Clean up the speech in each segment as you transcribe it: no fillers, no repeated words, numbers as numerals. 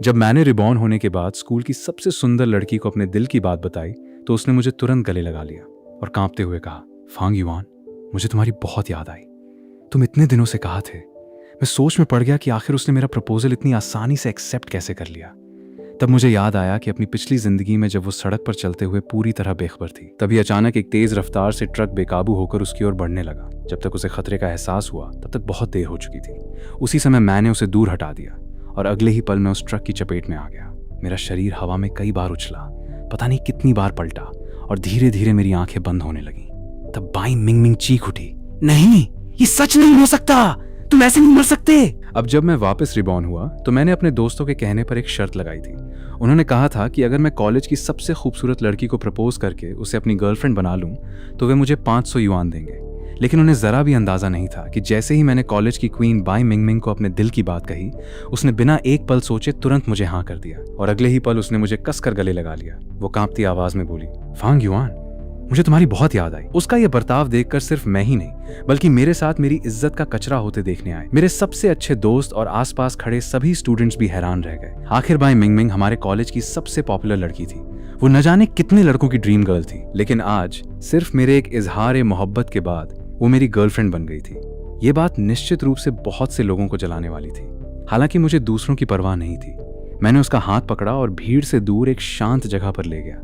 जब मैंने रिबॉर्न होने के बाद स्कूल की सबसे सुंदर लड़की को अपने दिल की बात बताई तो उसने मुझे तुरंत गले लगा लिया और कांपते हुए कहा, फांग युआन, मुझे तुम्हारी बहुत याद आई। तुम इतने दिनों से कहा थे। मैं सोच में पड़ गया कि आखिर उसने मेरा प्रपोजल इतनी आसानी से एक्सेप्ट कैसे कर लिया। तब मुझे याद आया कि अपनी पिछली जिंदगी में जब वो सड़क पर चलते हुए पूरी तरह बेखबर थी, तभी अचानक एक तेज रफ्तार से ट्रक बेकाबू होकर उसकी ओर बढ़ने लगा। जब तक उसे खतरे का एहसास हुआ तब तक बहुत देर हो चुकी थी। उसी समय मैंने उसे दूर हटा दिया और अगले ही पल मैं उस ट्रक की चपेट में आ गया। मेरा शरीर हवा में कई बार उछला, पता नहीं कितनी बार पलटा और धीरे धीरे मेरी आंखें बंद होने लगी। तब बाई मिंग मिंग चीख उठी, नहीं, ये सच नहीं हो सकता, तुम ऐसे नहीं मर सकते। अब जब मैं वापस रिबॉर्न हुआ तो मैंने अपने दोस्तों के कहने पर एक शर्त लगाई थी। उन्होंने कहा था कि अगर मैं कॉलेज की सबसे खूबसूरत लड़की को प्रपोज करके उसे अपनी गर्लफ्रेंड बना लूं तो वे मुझे 500 युआन देंगे। लेकिन उन्हें जरा भी अंदाजा नहीं था कि जैसे ही मैंने कॉलेज की क्वीन बाई मिंग मिंग को अपने दिल की बात कही, उसने बिना एक पल सोचे तुरंत मुझे हाँ कर दिया और अगले ही पल उसने मुझे कसकर गले लगा लिया। वो कांपती आवाज में बोली, फांग युआन, मुझे तुम्हारी बहुत याद आई। उसका यह बर्ताव देखकर सिर्फ मैं ही नहीं बल्कि मेरे साथ मेरी इज्जत का कचरा होते देखने आए मेरे सबसे अच्छे दोस्त और आसपास खड़े सभी स्टूडेंट्स भी हैरान रह गए। आखिर बाई मिंग मिंग हमारे कॉलेज की सबसे पॉपुलर लड़की थी। वो न जाने कितने लड़कों की ड्रीम गर्ल थी, लेकिन आज सिर्फ मेरे एक इजहार मोहब्बत के बाद वो मेरी गर्लफ्रेंड बन गई थी। ये बात निश्चित रूप से बहुत से लोगों को जलाने वाली थी। हालांकि मुझे दूसरों की परवाह नहीं थी। मैंने उसका हाथ पकड़ा और भीड़ से दूर एक शांत जगह पर ले गया।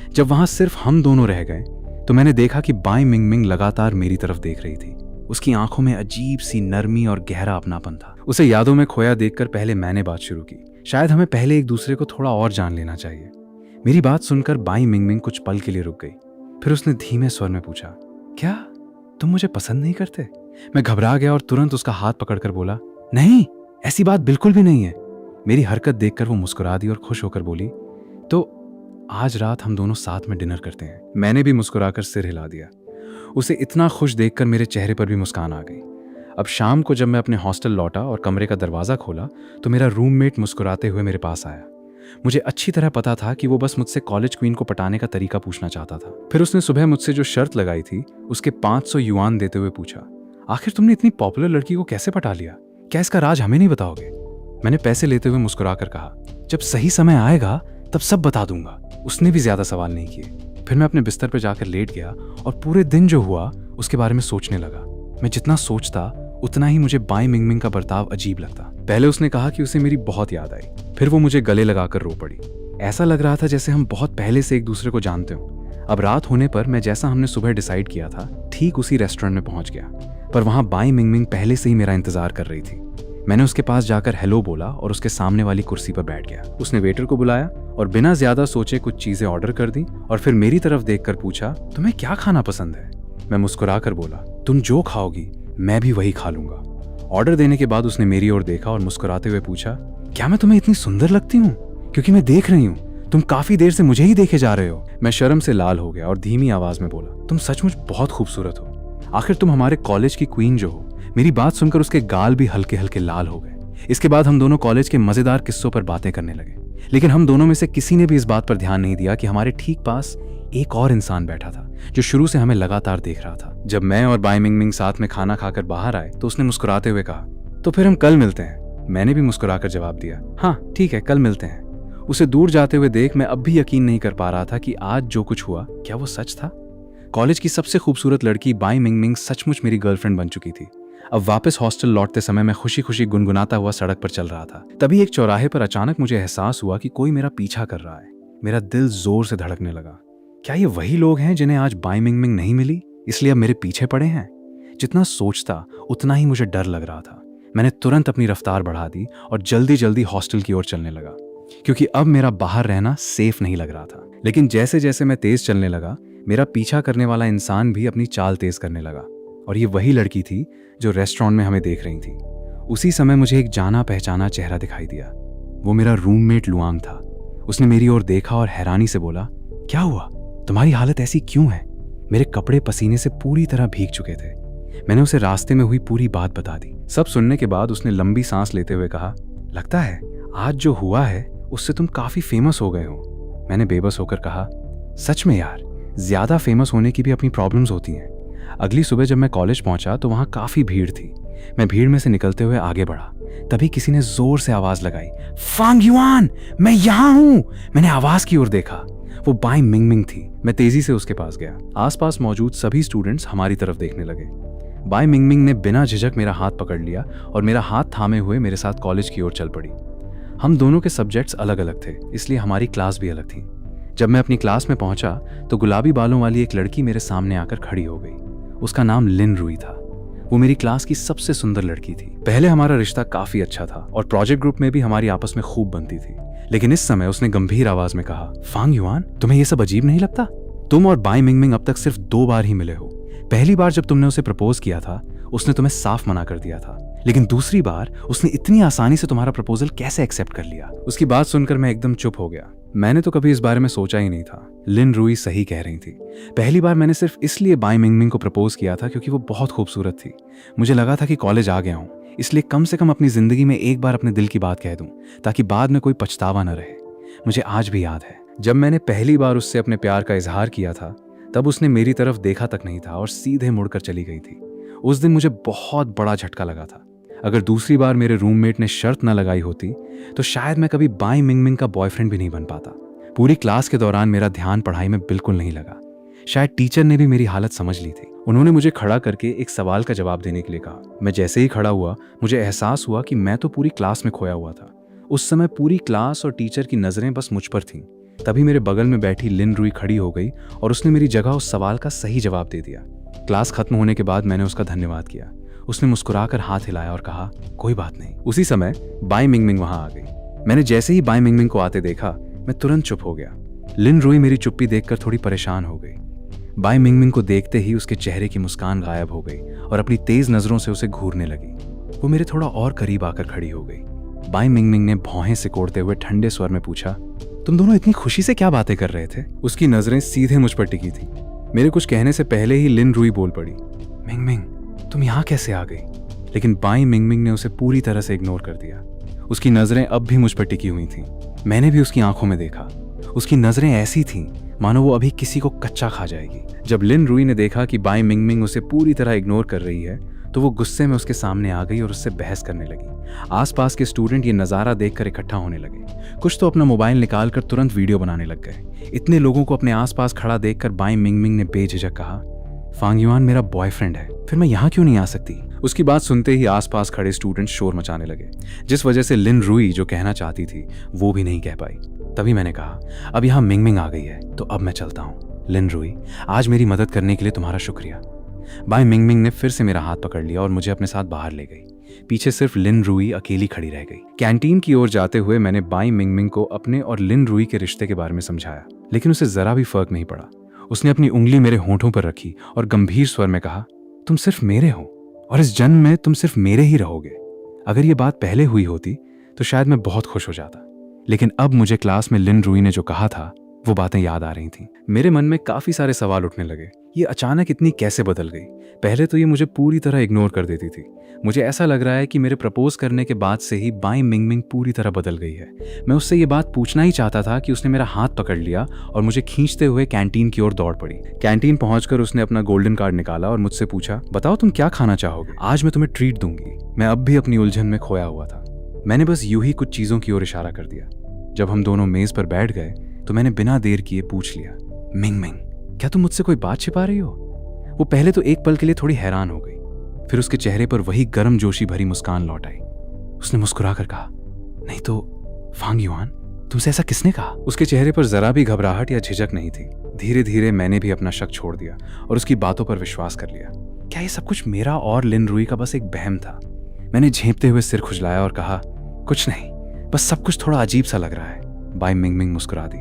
जब वहां सिर्फ हम दोनों रह गए तो मैंने देखा कि बाई मिंग मिंग लगातार मेरी तरफ देख रही थी। उसकी आंखों में अजीब सी नरमी और गहरा अपनापन था। उसे यादों में खोया देखकर पहले मैंने बात शुरू की। शायद हमें पहले एक दूसरे को थोड़ा और जान लेना चाहिए। मेरी बात सुनकर बाई मिंग मिंग कुछ पल के लिए रुक गई। फिर उसने धीमे स्वर में पूछा, क्या तुम मुझे पसंद नहीं करते? मैं घबरा गया और तुरंत उसका हाथ पकड़कर बोला, नहीं, ऐसी बात बिल्कुल भी नहीं है। मेरी हरकत देखकर वो मुस्कुरा दी और खुश होकर बोली, तो आज रात हम दोनों साथ में डिनर करते हैं। मैंने भी मुस्कुराकर सिर हिला दिया। उसे इतना खुश देखकर मेरे चेहरे पर भी मुस्कान आ गई। अब शाम को जब मैं अपने हॉस्टल लौटा और कमरे का दरवाजा खोला तो मेरा रूममेट मुस्कुराते हुए मेरे पास आया। मुझे अच्छी तरह पता था कि वो बस मुझसे कॉलेज क्वीन को पटाने का तरीका पूछना चाहता था। फिर उसने सुबह मुझसे जो शर्त लगाई थी उसके 500 युआन देते हुए पूछा, आखिर तुमने इतनी पॉपुलर लड़की को कैसे पटा लिया? क्या इसका राज हमें नहीं बताओगे? मैंने पैसे लेते हुए मुस्कुराकर कहा, जब सही समय आएगा तब सब बता दूंगा। उसने भी ज्यादा सवाल नहीं किए। फिर मैं अपने बिस्तर पर जाकर लेट गया और पूरे दिन जो हुआ उसके बारे में सोचने लगा। मैं जितना सोचता उतना ही मुझे बाई मिंग मिंग का बर्ताव अजीब लगता। पहले उसने कहा कि उसे मेरी बहुत याद आई। फिर वो मुझे गले लगाकर रो पड़ी। ऐसा लग रहा था जैसे हम बहुत पहले से एक दूसरे को जानते हो। अब रात होने पर मैं जैसा हमने सुबह डिसाइड किया था ठीक उसी रेस्टोरेंट में पहुंच गया, पर वहां बाई मिंग मिंग पहले से ही मेरा इंतजार कर रही थी। मैंने उसके पास जाकर हेलो बोला और उसके सामने वाली कुर्सी पर बैठ गया। उसने वेटर को बुलाया और बिना ज्यादा सोचे कुछ चीजें ऑर्डर कर दी और फिर मेरी तरफ देखकर पूछा, तुम्हें क्या खाना पसंद है? मैं मुस्कुराकर बोला, तुम जो खाओगी मैं भी वही खा लूंगा। ऑर्डर देने के बाद उसने मेरी ओर देखा और मुस्कुराते हुए पूछा, क्या मैं तुम्हें इतनी सुंदर लगती हूँ? क्योंकि मैं देख रही हूँ तुम काफी देर से मुझे ही देखे जा रहे हो। मैं शर्म से लाल हो गया और धीमी आवाज में बोला, तुम सचमुच बहुत खूबसूरत हो। आखिर तुम हमारे कॉलेज की क्वीन जो हो। मेरी बात सुनकर उसके गाल भी हल्के हल्के लाल हो गए। इसके बाद हम दोनों कॉलेज के मजेदार किस्सों पर बातें करने लगे, लेकिन हम दोनों में से किसी ने भी इस बात पर ध्यान नहीं दिया कि हमारे ठीक पास एक और इंसान बैठा था जो शुरू से हमें लगातार देख रहा था। जब मैं और बाई मिंग मिंग साथ में खाना खाकर बाहर आए तो उसने मुस्कुराते हुए कहा, तो फिर हम कल मिलते हैं। मैंने भी मुस्कुराकर जवाब दिया, हाँ ठीक है, कल मिलते हैं। उसे दूर जाते हुए देख मैं अब भी यकीन नहीं कर पा रहा था कि आज जो कुछ हुआ क्या वो सच था। कॉलेज की सबसे खूबसूरत लड़की बाई मिंग मिंग सचमुच मेरी गर्लफ्रेंड बन चुकी थी। अब वापस हॉस्टल लौटते समय मैं खुशी खुशी गुनगुनाता हुआ सड़क पर चल रहा था। तभी एक चौराहे पर अचानक मुझे एहसास हुआ कि कोई मेरा पीछा कर रहा है। मेरा दिल जोर से धड़कने लगा। क्या ये वही लोग हैं जिन्हें आज बाई मिंग मिंग नहीं मिली, इसलिए अब मेरे पीछे पड़े हैं? जितना सोचता उतना ही मुझे डर लग रहा था। मैंने तुरंत अपनी रफ्तार बढ़ा दी और जल्दी जल्दी हॉस्टल की ओर चलने लगा, क्योंकि अब मेरा बाहर रहना सेफ नहीं लग रहा था। लेकिन जैसे जैसे मैं तेज चलने लगा, मेरा पीछा करने वाला इंसान भी अपनी चाल तेज करने लगा और ये वही लड़की थी जो रेस्टोरेंट में हमें देख रही थी। उसी समय मुझे एक जाना पहचाना चेहरा दिखाई दिया। वो मेरा रूममेट लुआंग था। उसने मेरी ओर देखा और हैरानी से बोला, क्या हुआ? तुम्हारी हालत ऐसी क्यों है? मेरे कपड़े पसीने से पूरी तरह भीग चुके थे। मैंने उसे रास्ते में हुई पूरी बात बता दी। सब सुनने के बाद उसने लंबी सांस लेते हुए कहा, लगता है आज जो हुआ है उससे तुम काफी फेमस हो गए हो। मैंने बेबस होकर कहा, सच में यार, ज्यादा फेमस होने की भी अपनी प्रॉब्लम्स होती हैं। अगली सुबह जब मैं कॉलेज पहुंचा तो वहां काफी भीड़ थी। मैं भीड़ में से निकलते हुए आगे बढ़ा। तभी किसी ने जोर से आवाज लगाई, फांग युआन, मैं यहां हूं। मैंने आवाज की ओर देखा, वो बाई मिंगमिंग थी। मैं तेजी से उसके पास गया। आसपास मौजूद सभी स्टूडेंट्स हमारी तरफ देखने लगे। बाई मिंगमिंग ने बिना झिझक मेरा हाथ पकड़ लिया और मेरा हाथ थामे हुए मेरे साथ कॉलेज की ओर चल पड़ी। हम दोनों के सब्जेक्ट्स अलग अलग थे, इसलिए हमारी क्लास भी अलग थी। जब मैं अपनी क्लास में पहुंचा तो गुलाबी बालों वाली एक लड़की मेरे सामने आकर खड़ी हो गई। उसका नाम लिन रुई था। वो मेरी क्लास की सबसे सुंदर लड़की थी। पहले हमारा रिश्ता काफी अच्छा था और प्रोजेक्ट ग्रुप में भी हमारी आपस में खूब बनती थी। लेकिन इस समय उसने गंभीर आवाज में कहा, फांग युआन, तुम्हें यह सब अजीब नहीं लगता? तुम और बाई मिंगमिंग अब तक सिर्फ 2 बार ही मिले हो। पहली बार जब तुमने उसे प्रपोज किया था, उसने तुम्हें साफ मना कर दिया था, लेकिन दूसरी बार उसने इतनी आसानी से तुम्हारा प्रपोजल कैसे एक्सेप्ट कर लिया? उसकी बात सुनकर मैं एकदम चुप हो गया। मैंने तो कभी इस बारे में सोचा ही नहीं था। लिन रुई सही कह रही थी। पहली बार मैंने सिर्फ इसलिए बाई मिंगमिंग को प्रपोज किया था क्योंकि वो बहुत खूबसूरत थी। मुझे लगा था कि कॉलेज आ गया हूँ, इसलिए कम से कम अपनी जिंदगी में एक बार अपने दिल की बात कह दूं, ताकि बाद में कोई पछतावा न रहे। मुझे आज भी याद है, जब मैंने पहली बार उससे अपने प्यार का इजहार किया था, तब उसने मेरी तरफ देखा तक नहीं था और सीधे मुड़कर चली गई थी। उस दिन मुझे बहुत बड़ा झटका लगा था। अगर दूसरी बार मेरे रूममेट ने शर्त न लगाई होती तो शायद मैं कभी बाई मिंगमिंग का बॉयफ्रेंड भी नहीं बन पाता। पूरी क्लास के दौरान मेरा ध्यान पढ़ाई में बिल्कुल नहीं लगा। शायद टीचर ने भी मेरी हालत समझ ली थी। उन्होंने मुझे खड़ा करके एक सवाल का जवाब देने के लिए कहा। मैं जैसे ही खड़ा हुआ, मुझे एहसास हुआ कि मैं तो पूरी क्लास में खोया हुआ था। उस समय पूरी क्लास और टीचर की नजरें बस मुझ पर थीं। तभी मेरे बगल में बैठी लिन रुई खड़ी हो गई और उसने मेरी जगह उस सवाल का सही जवाब दे दिया। क्लास खत्म होने के बाद मैंने उसका धन्यवाद किया। उसने मुस्कुराकर हाथ हिलाया और कहा, कोई बात नहीं। उसी समय बाई मिंगमिंग वहां आ गई। मैंने जैसे ही बाई मिंगमिंग को आते देखा, मैं तुरंत चुप हो गया। लिन रुई मेरी चुप्पी देखकर थोड़ी परेशान हो गई। बाई मिंगमिंग को देखते ही उसके चेहरे की मुस्कान गायब हो गई और अपनी तेज नजरों से उसे घूरने लगी। वो मेरे थोड़ा और करीब आकर खड़ी हो गई। बाई मिंगमिंग ने भौहें सिकोड़ते हुए ठंडे स्वर में पूछा, तुम दोनों इतनी खुशी से क्या बातें कर रहे थे? उसकी नजरें सीधे मुझ पर टिकी थी। मेरे कुछ कहने से पहले ही लिन रुई बोल पड़ी, मिंगमिंग, तुम यहाँ कैसे आ गई? लेकिन बाई मिंगमिंग ने उसे पूरी तरह से इग्नोर कर दिया। उसकी नजरें अब भी मुझ पर टिकी हुई थीं। मैंने भी उसकी आंखों में देखा। उसकी नजरें ऐसी थीं मानो वो अभी किसी को कच्चा खा जाएगी। जब लिन रुई ने देखा कि बाई मिंगमिंग उसे पूरी तरह इग्नोर कर रही है, तो वो गुस्से में उसके सामने आ गई और उससे बहस करने लगी। आसपास के स्टूडेंट ये नज़ारा देखकर इकट्ठा होने लगे। कुछ तो अपना मोबाइल निकालकर तुरंत वीडियो बनाने लग गए। इतने लोगों को अपने आसपास खड़ा देखकर बाई मिंगमिंग ने बेझिझक कहा, फांग युआन मेरा बॉयफ्रेंड है, फिर मैं यहाँ क्यों नहीं आ सकती? उसकी बात सुनते ही आसपास खड़े स्टूडेंट शोर मचाने लगे, जिस वजह से लिन रुई जो कहना चाहती थी वो भी नहीं कह पाई। तभी मैंने कहा, अब यहाँ मिंगमिंग आ गई है तो अब मैं चलता हूँ। लिन रुई, आज मेरी मदद करने के लिए तुम्हारा शुक्रिया। बाई मिंगमिंग ने फिर से मेरा हाथ पकड़ लिया और मुझे अपने साथ बाहर ले गई। पीछे सिर्फ लिन रुई अकेली खड़ी रह गई। कैंटीन की ओर जाते हुए मैंने बाई मिंगमिंग को अपने और लिन रुई के रिश्ते के बारे में समझाया, लेकिन उसे जरा भी फर्क नहीं पड़ा। उसने अपनी उंगली मेरे होंठों पर रखी और गंभीर स्वर में कहा, तुम सिर्फ मेरे हो और इस जन्म में तुम सिर्फ मेरे ही रहोगे। अगर ये बात पहले हुई होती तो शायद मैं बहुत खुश हो जाता, लेकिन अब मुझे क्लास में लिन रुई ने जो कहा था वो बातें याद आ रही थीं। मेरे मन में काफी सारे सवाल उठने लगे। ये अचानक इतनी कैसे बदल गई? पहले तो ये मुझे पूरी तरह इग्नोर कर देती थी। मुझे ऐसा लग रहा है कि मेरे प्रपोज करने के बाद से ही बाई मिंगमिंग पूरी तरह बदल गई है। मैं उससे ये बात पूछना ही चाहता था कि उसने मेरा हाथ पकड़ लिया और मुझे खींचते हुए कैंटीन की ओर दौड़ पड़ी। कैंटीन पहुंचकर उसने अपना गोल्डन कार्ड निकाला और मुझसे पूछा, बताओ तुम क्या खाना चाहोगे? आज मैं तुम्हें ट्रीट दूंगी। मैं अब भी अपनी उलझन में खोया हुआ था। मैंने बस यूं ही कुछ चीजों की ओर इशारा कर दिया। जब हम दोनों मेज पर बैठ गए तो मैंने बिना देर किए पूछ लिया, मिंगमिंग, क्या तुम मुझसे कोई बात छिपा रही हो? वो पहले तो एक पल के लिए थोड़ी हैरान हो गई, फिर उसके चेहरे पर वही गर्म जोशी भरी मुस्कान लौट आई। उसने मुस्कुराकर कहा, नहीं तो फांग युआन, तुमसे ऐसा किसने कहा? उसके चेहरे पर जरा भी घबराहट या झिझक नहीं थी। धीरे धीरे मैंने भी अपना शक छोड़ दिया और उसकी बातों पर विश्वास कर लिया। क्या ये सब कुछ मेरा और लिन रुई का बस एक वहम था? मैंने झेंपते हुए सिर खुजलाया और कहा, कुछ नहीं, बस सब कुछ थोड़ा अजीब सा लग रहा है। बाई मिंगमिंग मुस्कुरा दी।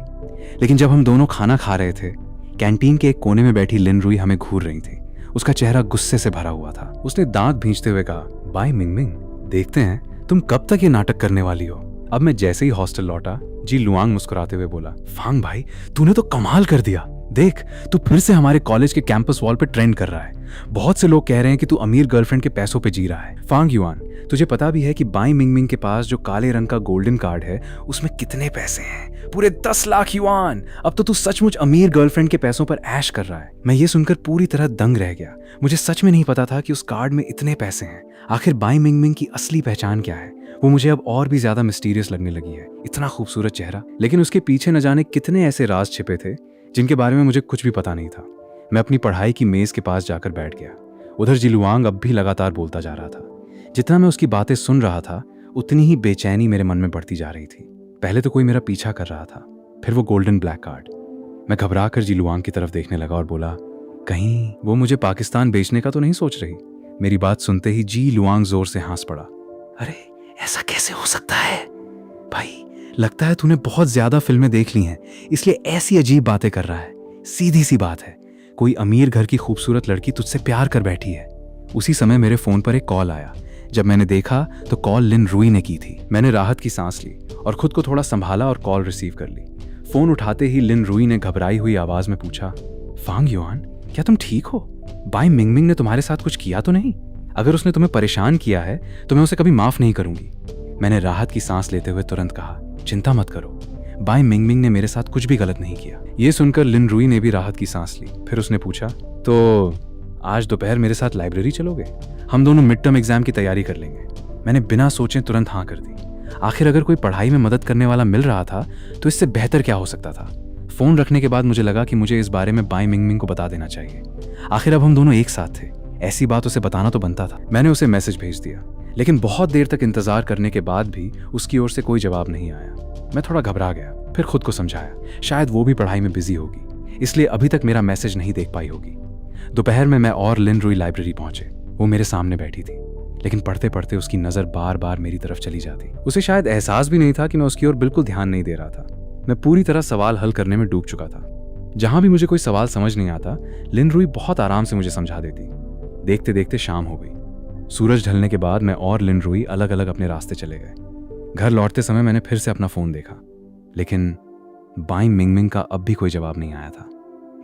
लेकिन जब हम दोनों खाना खा रहे थे, कैंटीन के एक कोने में बैठी लिन रुई हमें घूर रही थी। उसका चेहरा गुस्से से भरा हुआ था। उसने दांत भींचते हुए कहा, बाई मिंगमिंग, देखते हैं तुम कब तक ये नाटक करने वाली हो। अब मैं जैसे ही हॉस्टल लौटा, जी लुआंग मुस्कुराते हुए बोला, फांग भाई, तूने तो कमाल कर दिया। देख, तू फिर से हमारे कॉलेज के कैंपस वॉल पे ट्रेंड कर रहा है। बहुत से लोग कह रहे हैं कि तू अमीर गर्लफ्रेंड के पैसों पे जी रहा है। फांग युआन, तुझे पता भी है कि बाई मिंगमिंग के पास जो काले रंग का गोल्डन कार्ड है उसमें कितने पैसे हैं? पूरे 10 लाख युआन। अब तो तू सचमुच अमीर गर्लफ्रेंड के पैसों पर ऐश कर रहा है। मैं ये सुनकर पूरी तरह दंग रह गया। मुझे सच में नहीं पता था कि उस कार्ड में इतने पैसे हैं। आखिर बाई मिंगमिंग की असली पहचान क्या है? वो मुझे अब और भी ज्यादा मिस्टीरियस लगने लगी है। इतना खूबसूरत चेहरा, लेकिन उसके पीछे न जाने कितने ऐसे राज छिपे थे जिनके बारे में मुझे कुछ भी पता नहीं था। मैं अपनी पढ़ाई की मेज के पास जाकर बैठ गया। उधर जिलुआंग अब भी लगातार बोलता जा रहा था। जितना मैं उसकी बातें सुन रहा था उतनी ही बेचैनी मेरे मन में बढ़ती जा रही थी। पहले तो कोई मेरा पीछा कर रहा था, फिर वो गोल्डन ब्लैक कार्ड। मैं घबरा कर जिलुआंग की तरफ देखने लगा और बोला, कहीं वो मुझे पाकिस्तान बेचने का तो नहीं सोच रही? मेरी बात सुनते ही जी लुआंग जोर से हंस पड़ा। अरे ऐसा कैसे हो सकता है भाई? लगता है तूने बहुत ज्यादा फिल्में देख ली हैं, इसलिए ऐसी अजीब बातें कर रहा है। सीधी सी बात है, कोई अमीर घर की खूबसूरत लड़की तुझसे प्यार कर बैठी है। उसी समय मेरे फोन पर एक कॉल आया। जब मैंने देखा तो कॉल लिन रुई ने की थी। मैंने राहत की सांस ली और खुद को थोड़ा संभाला और कॉल रिसीव कर ली। फोन उठाते ही लिन रुई ने घबराई हुई आवाज में पूछा, फांग युआन, क्या तुम ठीक हो? बाई मिंगमिंग ने तुम्हारे साथ कुछ किया तो नहीं? अगर उसने तुम्हें परेशान किया है तो मैं उसे कभी माफ नहीं करूंगी। मैंने राहत की सांस लेते हुए तुरंत कहा, चिंता मत करो, बाई मिंगमिंग ने मेरे साथ कुछ भी गलत नहीं किया। ये सुनकर लिन रुई ने भी राहत की सांस ली। फिर उसने पूछा, तो आज दोपहर मेरे साथ लाइब्रेरी चलोगे? हम दोनों मिड टर्म एग्जाम की तैयारी कर लेंगे। मैंने बिना सोचे तुरंत हाँ कर दी। आखिर अगर कोई पढ़ाई में मदद करने वाला मिल रहा था तो इससे बेहतर क्या हो सकता था। फोन रखने के बाद मुझे लगा कि मुझे इस बारे में बाई मिंगमिंग को बता देना चाहिए। आखिर अब हम दोनों एक साथ थे, ऐसी बात उसे बताना तो बनता था। मैंने उसे मैसेज भेज दिया, लेकिन बहुत देर तक इंतजार करने के बाद भी उसकी ओर से कोई जवाब नहीं आया। मैं थोड़ा घबरा गया, फिर खुद को समझाया शायद वो भी पढ़ाई में बिजी होगी, इसलिए अभी तक मेरा मैसेज नहीं देख पाई होगी। दोपहर में मैं और लिन रुई लाइब्रेरी पहुंचे। वो मेरे सामने बैठी थी, लेकिन पढ़ते पढ़ते उसकी नजर बार बार मेरी तरफ चली जाती। उसे शायद एहसास भी नहीं था कि मैं उसकी ओर बिल्कुल ध्यान नहीं दे रहा था। मैं पूरी तरह सवाल हल करने में डूब चुका था। जहां भी मुझे कोई सवाल समझ नहीं आता, लिन रुई बहुत आराम से मुझे समझा देती। देखते देखते शाम हो गई। सूरज ढलने के बाद मैं और लिन रुई अलग अलग अपने रास्ते चले गए। घर लौटते समय मैंने फिर से अपना फोन देखा, लेकिन बाई मिंगमिंग का अब भी कोई जवाब नहीं आया था।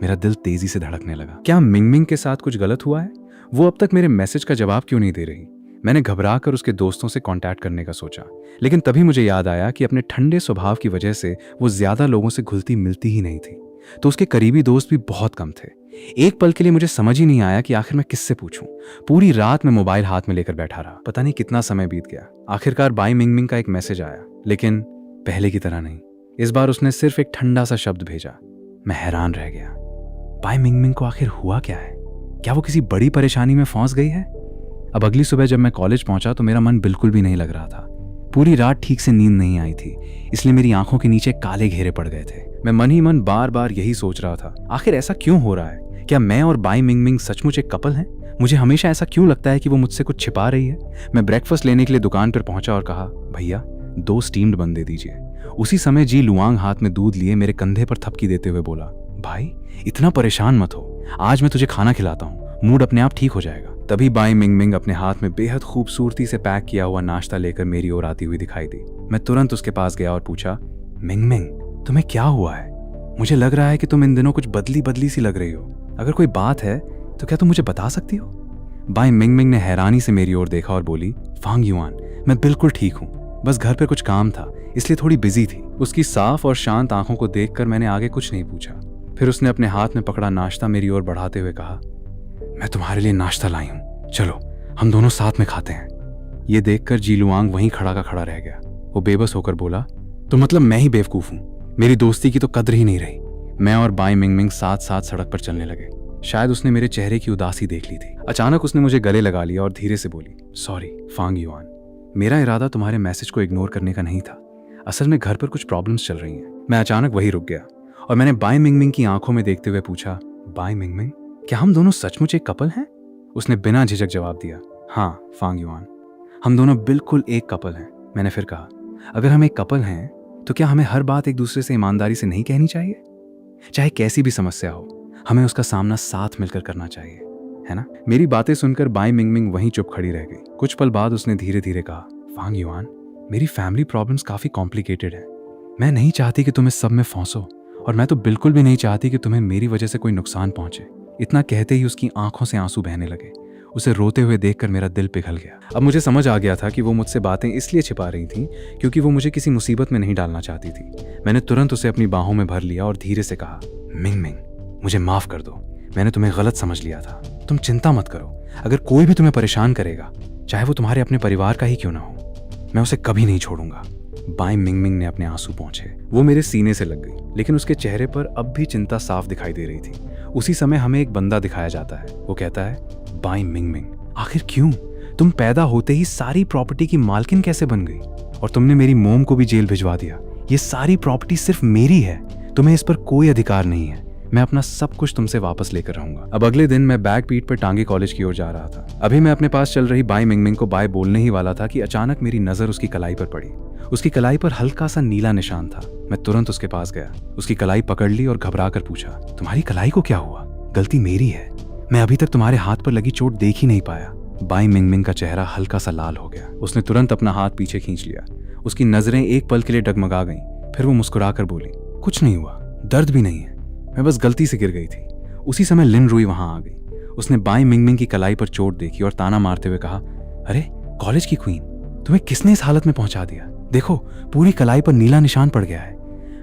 मेरा दिल तेजी से धड़कने लगा। क्या मिंगमिंग के साथ कुछ गलत हुआ है? वो अब तक मेरे मैसेज का जवाब क्यों नहीं दे रही? मैंने घबरा कर उसके दोस्तों से कांटेक्ट करने का सोचा, लेकिन तभी मुझे याद आया कि अपने ठंडे स्वभाव की वजह से वो ज्यादा लोगों से घुलती मिलती ही नहीं थी, तो उसके करीबी दोस्त भी बहुत कम थे। एक पल के लिए मुझे समझ ही नहीं आया कि आखिर मैं किससे पूछूं। पूरी रात मैं मोबाइल हाथ में लेकर बैठा रहा। पता नहीं कितना समय बीत गया। आखिरकार बाई मिंगमिंग का एक मैसेज आया, लेकिन पहले की तरह नहीं। इस बार उसने सिर्फ एक ठंडा सा शब्द भेजा। मैं हैरान रह गया। बाई मिंगमिंग को आखिर हुआ क्या है? क्या वो किसी बड़ी परेशानी में फंस गई है? अब अगली सुबह जब मैं कॉलेज पहुंचा तो मेरा मन बिल्कुल भी नहीं लग रहा था। पूरी रात ठीक से नींद नहीं आई थी, इसलिए मेरी आंखों के नीचे काले घेरे पड़ गए थे। मैं मन ही मन बार बार यही सोच रहा था, आखिर ऐसा क्यों हो रहा है? क्या मैं और बाई मिंगमिंग सचमुच एक कपल हैं? मुझे हमेशा ऐसा क्यों लगता है कि वो मुझसे कुछ छिपा रही है? मैं ब्रेकफास्ट लेने के लिए दुकान पर पहुंचा और कहा, भैया 2 स्टीम्ड बन दे दीजिए। उसी समय जी लुआंग हाथ में दूध लिए मेरे कंधे पर थपकी देते हुए बोला, भाई इतना परेशान मत हो, आज मैं तुझे खाना खिलाता हूँ, मूड अपने आप ठीक हो जाएगा। तभी बाई मिंगमिंग अपने हाथ में बेहद खूबसूरती से पैक किया हुआ नाश्ता लेकर मेरी ओर आती हुई दिखाई दी। मैं तुरंत उसके पास गया और पूछा, मिंगमिंग तुम्हें क्या हुआ है? मुझे लग रहा है कि तुम इन दिनों कुछ बदली बदली सी लग रही हो। अगर कोई बात है तो क्या तुम मुझे बता सकती हो? बाई मिंगमिंग ने हैरानी से मेरी ओर देखा और बोली, फांग युआन मैं बिल्कुल ठीक हूँ, बस घर पे कुछ काम था इसलिए थोड़ी बिजी थी। उसकी साफ और शांत आंखों को देखकर मैंने आगे कुछ नहीं पूछा। फिर उसने अपने हाथ में पकड़ा नाश्ता मेरी ओर बढ़ाते हुए कहा, मैं तुम्हारे लिए नाश्ता लाई हूं, चलो हम दोनों साथ में खाते हैं। ये देखकर जी लुआंग वहीं खड़ा का खड़ा रह गया। वो बेबस होकर बोला, तो मतलब मैं ही बेवकूफ हूं? मेरी दोस्ती की तो कद्र ही नहीं रही। मैं और बाई मिंगमिंग साथ साथ सड़क पर चलने लगे। शायद उसने मेरे चेहरे की उदासी देख ली थी। अचानक उसने मुझे गले लगा लिया और धीरे से बोली, सॉरी फांग युआन, मेरा इरादा तुम्हारे मैसेज को इग्नोर करने का नहीं था। असल में घर पर कुछ प्रॉब्लम्स चल रही हैं। मैं अचानक वहीं रुक गया और मैंने बाई मिंगमिंग की आंखों में देखते हुए पूछा, बाई मिंगमिंग क्या हम दोनों सचमुच एक कपल हैं? उसने बिना झिझक जवाब दिया, हाँ फांग युआन, हम दोनों बिल्कुल एक कपल हैं। मैंने फिर कहा, अगर हम एक कपल हैं तो क्या हमें हर बात एक दूसरे से ईमानदारी से नहीं कहनी चाहिए? चाहे कैसी भी समस्या हो, हमें उसका सामना साथ मिलकर करना चाहिए, है ना? मेरी बातें सुनकर बाई मिंगमिंग वहीं चुप खड़ी रह गई। कुछ पल बाद उसने धीरे धीरे कहा, फांग युआन, मेरी फैमिली प्रॉब्लम्स काफी कॉम्प्लिकेटेड है। मैं नहीं चाहती कि तुम इस सब में फंसो, और मैं तो बिल्कुल भी नहीं चाहती कि तुम्हें मेरी वजह से कोई नुकसान पहुंचे। इतना कहते ही उसकी आंखों से आंसू बहने लगे। उसे रोते हुए देखकर मेरा दिल पिघल गया। अब मुझे समझ आ गया था कि वो मुझसे बातें इसलिए छिपा रही थी क्योंकि वो मुझे किसी मुसीबत में नहीं डालना चाहती थी। मैंने तुरंत उसे अपनी बाहों में भर लिया और धीरे से कहा, मिंग मिंग, मुझे माफ कर दो, मैंने तुम्हें गलत समझ लिया था। तुम चिंता मत करो, अगर कोई भी तुम्हें परेशान करेगा, चाहे वो तुम्हारे अपने परिवार का ही क्यों ना हो, मैं उसे कभी नहीं छोड़ूंगा। बाई मिंग मिंग ने अपने आंसू पोंछे। वो मेरे सीने से लग गई, लेकिन उसके चेहरे पर अब भी चिंता साफ दिखाई दे रही थी। उसी समय हमें एक बंदा दिखाया जाता है। वो कहता है, बाई मिंग मिंग, आखिर क्यों? तुम पैदा होते ही सारी प्रॉपर्टी की मालकिन कैसे बन गई? और तुमने मेरी मोम को भी जेल भिजवा दिया। ये सारी प्रॉपर्टी सिर्फ मेरी है, तुम्हें इस पर कोई अधिकार नहीं है। मैं अपना सब कुछ तुमसे वापस लेकर रहूंगा। अब अगले दिन मैं बैग पीठ पर टांगे कॉलेज की ओर जा रहा था। अभी मैं अपने पास चल रही बाई मिंग मिंग को बाय बोलने ही वाला था कि अचानक मेरी नजर उसकी कलाई पर पड़ी। उसकी कलाई पर हल्का सा नीला निशान था। मैं तुरंत उसके पास गया, उसकी कलाई पकड़ ली और घबरा कर पूछा, तुम्हारी कलाई को क्या हुआ? गलती मेरी है, मैं अभी तक तुम्हारे हाथ पर लगी चोट देख ही नहीं पाया। बाई मिंग मिंग का चेहरा हल्का सा लाल हो गया। उसने तुरंत अपना हाथ पीछे खींच लिया। उसकी नजरें एक पल के लिए डगमगा गईं। फिर वो मुस्कुराकर बोली, कुछ नहीं हुआ, दर्द भी नहीं है, मैं बस गलती से गिर गई थी। उसी समय लिन रुई वहां आ गई। उसने बाई मिंग मिंग की कलाई पर चोट देखी और ताना मारते हुए कहा, अरे कॉलेज की क्वीन, तुम्हें किसने इस हालत में पहुंचा दिया? देखो, पूरी कलाई पर नीला निशान पड़ गया है।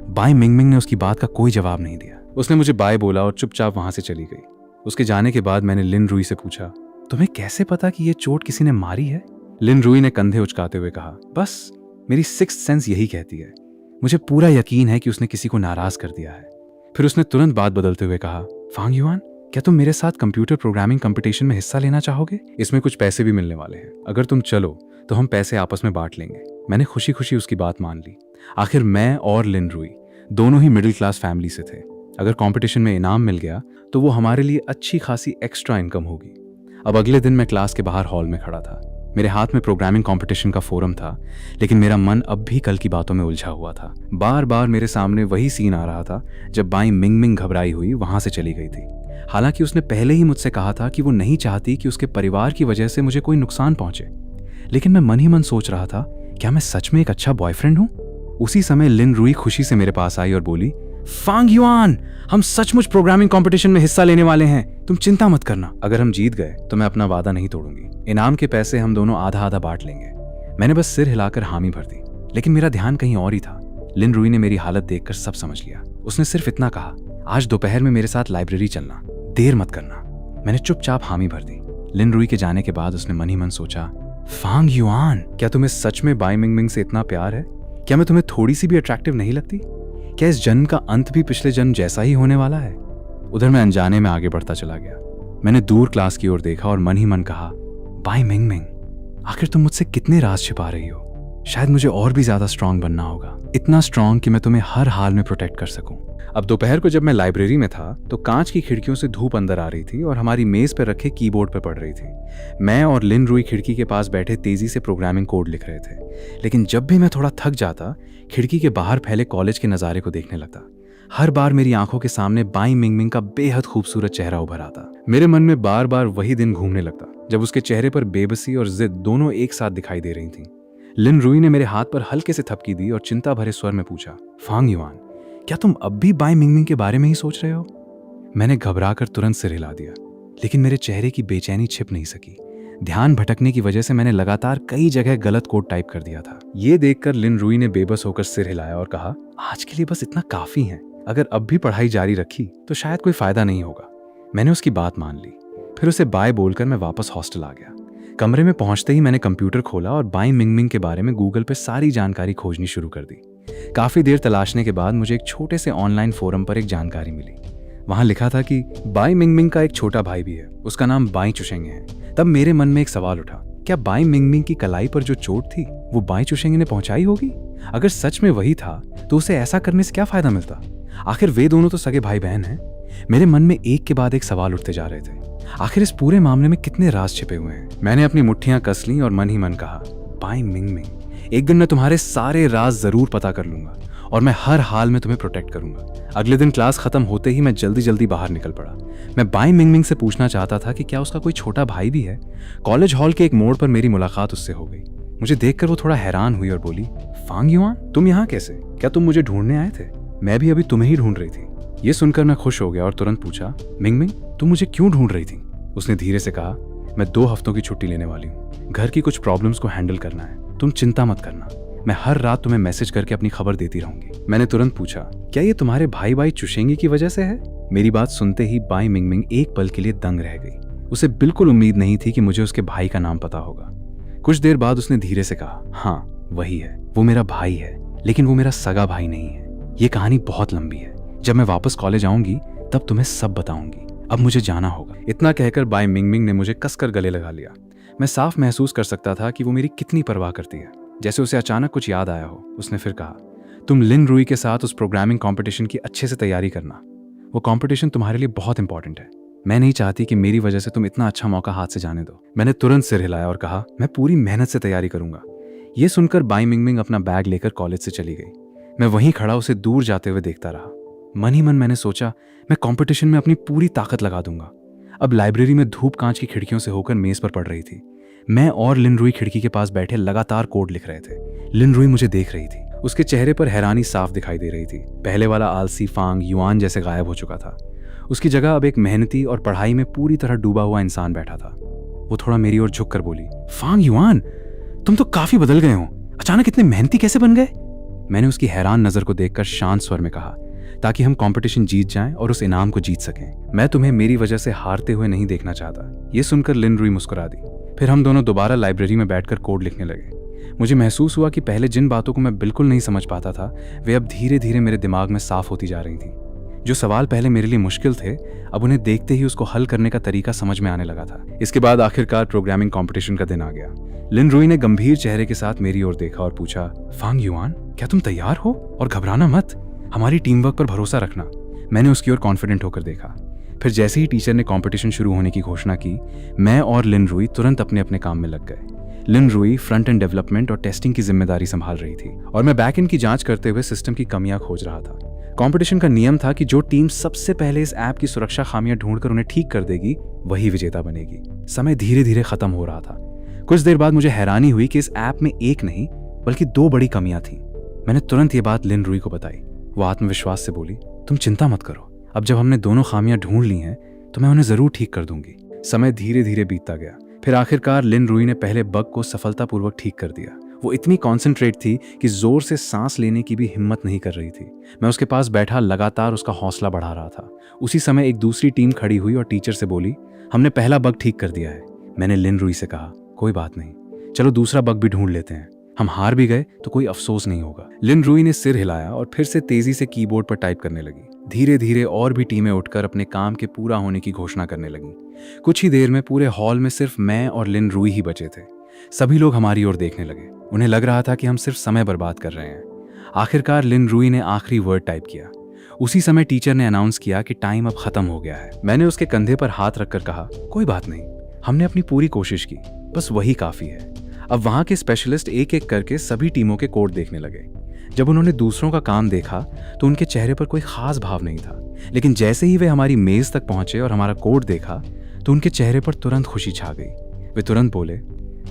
बाई मिंग मिंग ने उसकी बात का कोई जवाब नहीं दिया। उसने मुझे बाय बोला और चुपचाप वहां से चली गई। उसके जाने के बाद मैंने लिन रुई से पूछा, तुम्हें कैसे पता कि ये चोट किसी ने मारी है? लिन रुई ने कंधे उचकाते हुए कहा, बस मेरी सिक्स्थ सेंस यही कहती है। मुझे पूरा यकीन है कि उसने किसी को नाराज कर दिया है। फिर उसने तुरंत बात बदलते हुए कहा, फांग युआन, क्या तुम मेरे साथ कंप्यूटर प्रोग्रामिंग कंपटीशन में हिस्सा लेना चाहोगे? इसमें कुछ पैसे भी मिलने वाले हैं। अगर तुम चलो तो हम पैसे आपस में बांट लेंगे। मैंने खुशी खुशी उसकी बात मान ली। आखिर मैं और लिन रुई दोनों ही मिडिल क्लास फैमिली से थे। अगर कंपटीशन में इनाम मिल गया तो वो हमारे लिए अच्छी खासी एक्स्ट्रा इनकम होगी। अब अगले दिन मैं क्लास के बाहर हॉल में खड़ा था। मेरे हाथ में प्रोग्रामिंग कंपटीशन का फोरम था, लेकिन मेरा मन अब भी कल की बातों में उलझा हुआ था। बार बार मेरे सामने वही सीन आ रहा था जब बाई मिंग मिंग घबराई हुई वहां से चली गई थी। हालांकि उसने पहले ही मुझसे कहा था कि वो नहीं चाहती कि उसके परिवार की वजह से मुझे कोई नुकसान पहुंचे, लेकिन मैं मन ही मन सोच रहा था, क्या मैं सच में एक अच्छा बॉयफ्रेंड हूं? उसी समय लिन रुई खुशी से मेरे पास आई और बोली, फांग युआन, हम सचमुच प्रोग्रामिंग कंपटीशन में हिस्सा लेने वाले हैं, तुम चिंता मत करना। अगर हम जीत गए तो मैं अपना वादा नहीं तोड़ूंगी। इनाम के पैसे हम दोनों आधा आधा बांट लेंगे। मैंने बस सिर हिलाकर हामी भर दी, लेकिन मेरा ध्यान कहीं और ही था। लिन रुई ने मेरी हालत देखकर सब समझ लिया। उसने सिर्फ इतना कहा, आज दोपहर में मेरे साथ लाइब्रेरी चलना, देर मत करना। मैंने चुपचाप हामी भर दी। लिन रुई के जाने के बाद उसने मन ही मन सोचा, फांग युआन, क्या तुम्हें सच में बाई मिंग मिंग से इतना प्यार है? क्या मैं तुम्हें थोड़ी सी भी अट्रैक्टिव नहीं लगती? क्या इस जन्म का अंत भी पिछले जन्म जैसा ही होने वाला है? उधर मैं अनजाने में आगे बढ़ता चला गया। मैंने दूर क्लास की ओर देखा और मन ही मन कहा, बाई मिंग मिंग, आखिर तुम मुझसे कितने राज छिपा रही हो? शायद मुझे और भी ज्यादा स्ट्रांग बनना होगा, इतना स्ट्रांग कि मैं तुम्हें हर हाल में प्रोटेक्ट कर सकूं। अब दोपहर को जब मैं लाइब्रेरी में था तो कांच की खिड़कियों से धूप अंदर आ रही थी और हमारी मेज पर रखे कीबोर्ड पर पड़ रही थी। मैं और लिन रुई खिड़की के पास बैठे तेजी से प्रोग्रामिंग कोड लिख रहे थे, लेकिन जब भी मैं थोड़ा थक जाता, खिड़की के बाहर फैले कॉलेज के नज़ारे को देखने लगता। हर बार मेरी आंखों के सामने बाई मिंग मिंग का बेहद खूबसूरत चेहरा उभर आता। मेरे मन में बार बार वही दिन घूमने लगता जब उसके चेहरे पर बेबसी और जिद दोनों एक साथ दिखाई दे रही थी। लिन रुई ने मेरे हाथ पर हल्के से थपकी दी और चिंता भरे स्वर में पूछा, फांग युआन, क्या तुम अब भी बाई मिंग मिंग के बारे में ही सोच रहे हो? मैंने घबराकर तुरंत सिर हिला दिया, लेकिन मेरे चेहरे की बेचैनी छिप नहीं सकी। ध्यान भटकने की वजह से मैंने लगातार कई जगह गलत कोड टाइप कर दिया था। ये देखकर लिन रुई ने बेबस होकर सिर हिलाया और कहा, आज के लिए बस इतना काफी है। अगर अब भी पढ़ाई जारी रखी तो शायद कोई फायदा नहीं होगा। मैंने उसकी बात मान ली। फिर उसे बाय बोलकर मैं वापस हॉस्टल आ गया। कमरे में पहुंचते ही मैंने कंप्यूटर खोला और बाई मिंग मिंग के बारे में गूगल पे सारी जानकारी खोजनी शुरू कर दी। काफी देर तलाशने के बाद मुझे एक छोटे से ऑनलाइन फोरम पर एक जानकारी मिली। वहां लिखा था कि बाई मिंग मिंग का एक छोटा भाई भी है, उसका नाम बाई चुशेंगे है। तब मेरे मन में एक सवाल उठा, क्या बाई मिंग मिंग की कलाई पर जो चोट थी वो बाई चुशेंगे ने पहुंचाई होगी? अगर सच में वही था तो उसे ऐसा करने से क्या फायदा मिलता? आखिर वे दोनों तो सगे भाई बहन हैं। मेरे मन में एक के बाद एक सवाल उठते जा रहे थे। आखिर इस पूरे मामले में कितने राज छिपे हुए हैं? मैंने अपनी मुट्ठियां कस लीं और मन ही मन कहा, बाई मिंग मिंग, एक दिन मैं तुम्हारे सारे राज जरूर पता कर लूंगा और मैं हर हाल में तुम्हें प्रोटेक्ट करूंगा। अगले दिन क्लास खत्म होते ही मैं जल्दी जल्दी बाहर निकल पड़ा। मैं बाई मिंग मिंग से पूछना चाहता था कि क्या उसका कोई छोटा भाई भी है। कॉलेज हॉल के एक मोड़ पर मेरी मुलाकात उससे हो गई। मुझे देखकर वो थोड़ा हैरान हुई और बोली, फांग युआन, तुम यहाँ कैसे? क्या तुम मुझे ढूंढने आए थे? मैं भी अभी तुम्हें ही ढूंढ रही थी। ये सुनकर मैं खुश हो गया और तुरंत पूछा, मिंग मिंग, तुम मुझे क्यों ढूंढ रही थी? उसने धीरे से कहा, मैं 2 हफ्तों की छुट्टी लेने वाली हूँ। घर की कुछ प्रॉब्लम्स को हैंडल करना है, तुम चिंता मत करना। मैं हर रात तुम्हें मैसेज करके अपनी खबर देती रहूंगी। मैंने तुरंत पूछा, क्या ये तुम्हारे भाई भाई चुशेंगी की वजह से है? मेरी बात सुनते ही बाई मिंगमिंग एक पल के लिए दंग रह गई। उसे बिल्कुल उम्मीद नहीं थी कि मुझे उसके भाई का नाम पता होगा। कुछ देर बाद उसने धीरे से कहा, हाँ वही है, वो मेरा भाई है, लेकिन वो मेरा सगा भाई नहीं है। ये कहानी बहुत लंबी है। जब मैं वापस कॉलेज आऊंगी तब तुम्हें सब बताऊंगी। अब मुझे जाना होगा। इतना कहकर बाई मिंगमिंग ने मुझे कसकर गले लगा लिया। मैं साफ महसूस कर सकता था कि वो मेरी कितनी परवाह करती है। जैसे उसे अचानक कुछ याद आया हो, उसने फिर कहा, तुम लिन रुई के साथ उस प्रोग्रामिंग कंपटीशन की अच्छे से तैयारी करना। वो कंपटीशन तुम्हारे लिए बहुत इंपॉर्टेंट है। मैं नहीं चाहती कि मेरी वजह से तुम इतना अच्छा मौका हाथ से जाने दो। मैंने तुरंत सिर हिलाया और कहा, मैं पूरी मेहनत से तैयारी करूंगा। ये सुनकर बाई मिंगमिंग अपना बैग लेकर कॉलेज से चली गई। मैं वहीं खड़ा उसे दूर जाते हुए देखता रहा। मन ही मन मैंने सोचा, मैं कंपटीशन में अपनी पूरी ताकत लगा दूंगा। अब लाइब्रेरी में धूप कांच की खिड़कियों से होकर मेज पर पड़ रही थी। मैं और लिन रुई खिड़की के पास बैठे लगातार कोड लिख रहे थे। लिन रुई मुझे देख रही थी। उसके चेहरे पर हैरानी साफ दिखाई दे रही थी। पहले वाला आलसी फांग युआन जैसे गायब हो चुका था। उसकी जगह अब एक मेहनती और पढ़ाई में पूरी तरह डूबा हुआ इंसान बैठा था। वो थोड़ा मेरी ओर झुककर बोली, फांग युआन, तुम तो काफी बदल गए हो। अचानक इतने मेहनती कैसे बन गए? मैंने उसकी हैरान नजर को देखकर शांत स्वर में कहा, ताकि हम कंपटीशन जीत जाएं और उस इनाम को जीत सकें। मैं तुम्हें मेरी वजह से हारते हुए नहीं देखना चाहता। ये सुनकर लिन रुई मुस्कुरा दी। फिर हम दोनों दोबारा लाइब्रेरी में बैठकर कोड लिखने लगे। मुझे महसूस हुआ कि पहले जिन बातों को मैं बिल्कुल नहीं समझ पाता था, वे अब धीरे धीरे मेरे दिमाग में साफ होती जा रही थी। जो सवाल पहले मेरे लिए मुश्किल थे, अब उन्हें देखते ही उसको हल करने का तरीका समझ में आने लगा था। इसके बाद आखिरकार प्रोग्रामिंग कंपटीशन का दिन आ गया। लिन रुई ने गंभीर चेहरे के साथ मेरी ओर देखा और पूछा, फांग युआन, क्या तुम तैयार हो? और घबराना मत, हमारी टीम वर्क पर भरोसा रखना। मैंने उसकी ओर कॉन्फिडेंट होकर देखा। फिर जैसे ही टीचर ने कंपटीशन शुरू होने की घोषणा की, मैं और लिन रुई तुरंत अपने अपने काम में लग गए। लिन रुई फ्रंट एंड डेवलपमेंट और टेस्टिंग की जिम्मेदारी संभाल रही थी और मैं बैक एंड की जांच करते हुए सिस्टम की कमियां खोज रहा था। कंपटीशन का नियम था कि जो टीम सबसे पहले इस ऐप की सुरक्षा खामियां ढूंढकर उन्हें ठीक कर देगी, वही विजेता बनेगी। समय धीरे धीरे खत्म हो रहा था। कुछ देर बाद मुझे हैरानी हुई कि इस ऐप में एक नहीं बल्कि 2 बड़ी कमियां थीं। मैंने तुरंत ये बात लिन रुई को बताई। वो आत्मविश्वास से बोली, तुम चिंता मत करो, अब जब हमने दोनों खामियां ढूंढ ली हैं तो मैं उन्हें जरूर ठीक कर दूंगी। समय धीरे धीरे बीतता गया। फिर आखिरकार लिन रुई ने पहले बग को सफलतापूर्वक ठीक कर दिया। वो इतनी कॉन्सेंट्रेट थी कि जोर से सांस लेने की भी हिम्मत नहीं कर रही थी। मैं उसके पास बैठा लगातार उसका हौसला बढ़ा रहा था। उसी समय एक दूसरी टीम खड़ी हुई और टीचर से बोली, हमने पहला बग ठीक कर दिया है। मैंने लिन रुई से कहा, कोई बात नहीं, चलो दूसरा बग भी ढूंढ लेते हैं। हम हार भी गए तो कोई अफसोस नहीं होगा। लिन रुई ने सिर हिलाया और फिर से तेजी से कीबोर्ड पर टाइप करने लगी। धीरे धीरे और भी टीमें उठकर अपने काम के पूरा होने की घोषणा करने लगी। कुछ ही देर में पूरे हॉल में सिर्फ मैं और लिन रुई ही बचे थे। सभी लोग हमारी ओर देखने लगे। उन्हें लग रहा था कि हम सिर्फ समय बर्बाद कर रहे हैं। आखिरकार लिन रुई ने आखिरी वर्ड टाइप किया। उसी समय टीचर ने अनाउंस किया कि टाइम अब खत्म हो गया है। मैंने उसके कंधे पर हाथ रखकर कहा, कोई बात नहीं, हमने अपनी पूरी कोशिश की, बस वही काफी है। अब वहां के स्पेशलिस्ट एक एक करके सभी टीमों के कोड देखने लगे। जब उन्होंने दूसरों का काम देखा तो उनके चेहरे पर कोई खास भाव नहीं था, लेकिन जैसे ही वे हमारी मेज तक पहुंचे और हमारा कोड देखा तो उनके चेहरे पर तुरंत खुशी छा गई। वे तुरंत बोले,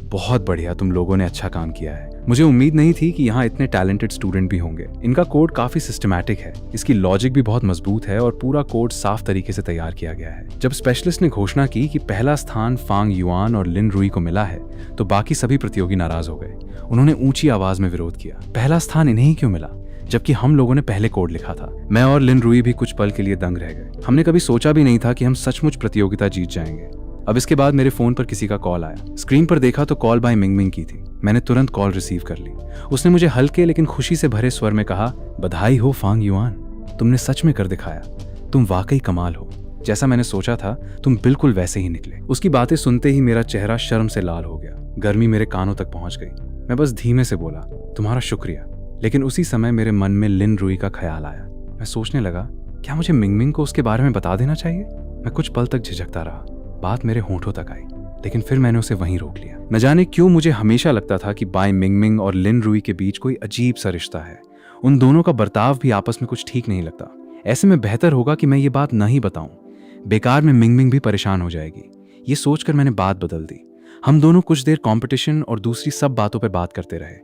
बहुत बढ़िया, तुम लोगों ने अच्छा काम किया है। मुझे उम्मीद नहीं थी कि यहाँ इतने टैलेंटेड स्टूडेंट भी होंगे। इनका कोड काफी सिस्टमैटिक है, इसकी लॉजिक भी बहुत मजबूत है और पूरा कोड साफ तरीके से तैयार किया गया है। जब स्पेशलिस्ट ने घोषणा की कि पहला स्थान फांग युआन और लिन रुई को मिला है तो बाकी सभी प्रतियोगी नाराज हो गए। उन्होंने ऊंची आवाज में विरोध किया, पहला स्थान इन्हें ही क्यों मिला, जबकि हम लोगों ने पहले कोड लिखा था। मैं और लिन रुई भी कुछ पल के लिए दंग रह गए। हमने कभी सोचा भी नहीं था कि हम सचमुच प्रतियोगिता जीत जाएंगे। अब इसके बाद मेरे फोन पर किसी का कॉल आया। स्क्रीन पर देखा तो कॉल बाय मिंगमिंग की थी। मैंने तुरंत कॉल रिसीव कर ली। उसने मुझे हल्के लेकिन खुशी से भरे स्वर में कहा, बधाई हो फांग युआन, तुमने सच में कर दिखाया, तुम वाकई कमाल हो। जैसा मैंने सोचा था तुम बिल्कुल वैसे ही निकले। उसकी बातें सुनते ही मेरा चेहरा शर्म से लाल हो गया। गर्मी मेरे कानों तक पहुंच गई। मैं बस धीमे से बोला, तुम्हारा शुक्रिया। लेकिन उसी समय मेरे मन में लिन रुई का ख्याल आया। मैं सोचने लगा, क्या मुझे मिंगमिंग को उसके बारे में बता देना चाहिए? मैं कुछ पल तक झिझकता रहा। बात मेरे होंठों तक आई, लेकिन फिर मैंने उसे वहीं रोक लिया। न जाने क्यों मुझे हमेशा लगता था कि बाय मिंगमिंग और लिन रुई के बीच कोई अजीब सा रिश्ता है। उन दोनों का बर्ताव भी आपस में कुछ ठीक नहीं लगता। ऐसे में बेहतर होगा कि मैं ये बात नहीं बताऊं। बेकार में मिंगमिंग भी परेशान हो जाएगी। ये सोचकर मैंने बात बदल दी। हम दोनों कुछ देर कंपटीशन और दूसरी सब बातों पर बात करते रहे।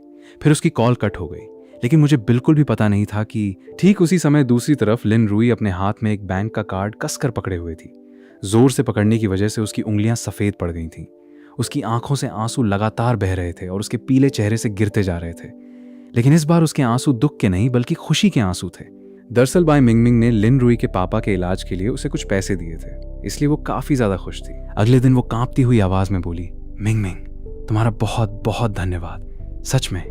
फिर उसकी कॉल कट हो गई, लेकिन मुझे बिल्कुल भी पता नहीं था कि ठीक उसी समय दूसरी तरफ लिन रुई अपने हाथ में एक बैंक का कार्ड कसकर पकड़े हुए थी। जोर से पकड़ने की वजह से उसकी उंगलियां सफ़ेद पड़ गई थीं। उसकी आंखों से आंसू लगातार बह रहे थे और उसके पीले चेहरे से गिरते जा रहे थे। लेकिन इस बार उसके आंसू दुख के नहीं बल्कि खुशी के आंसू थे। दरअसल बाई मिंगमिंग ने लिन रुई के पापा के इलाज के लिए उसे कुछ पैसे दिए थे, इसलिए वो काफी ज्यादा खुश थी। अगले दिन वो कांपती हुई आवाज में बोली, मिंगमिंग, तुम्हारा बहुत बहुत धन्यवाद। सच में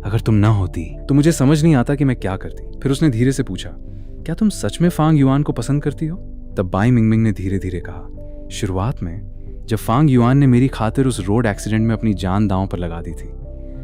अगर तुम ना होती तो मुझे समझ नहीं आता कि मैं क्या करती। फिर उसने धीरे से पूछा, क्या तुम सच में फांग युआन को पसंद करती हो? तब बाई मिंगमिंग ने धीरे धीरे कहा, शुरुआत में जब फांग युआन ने मेरी खातिर उस रोड एक्सीडेंट में अपनी जान दांव पर लगा दी थी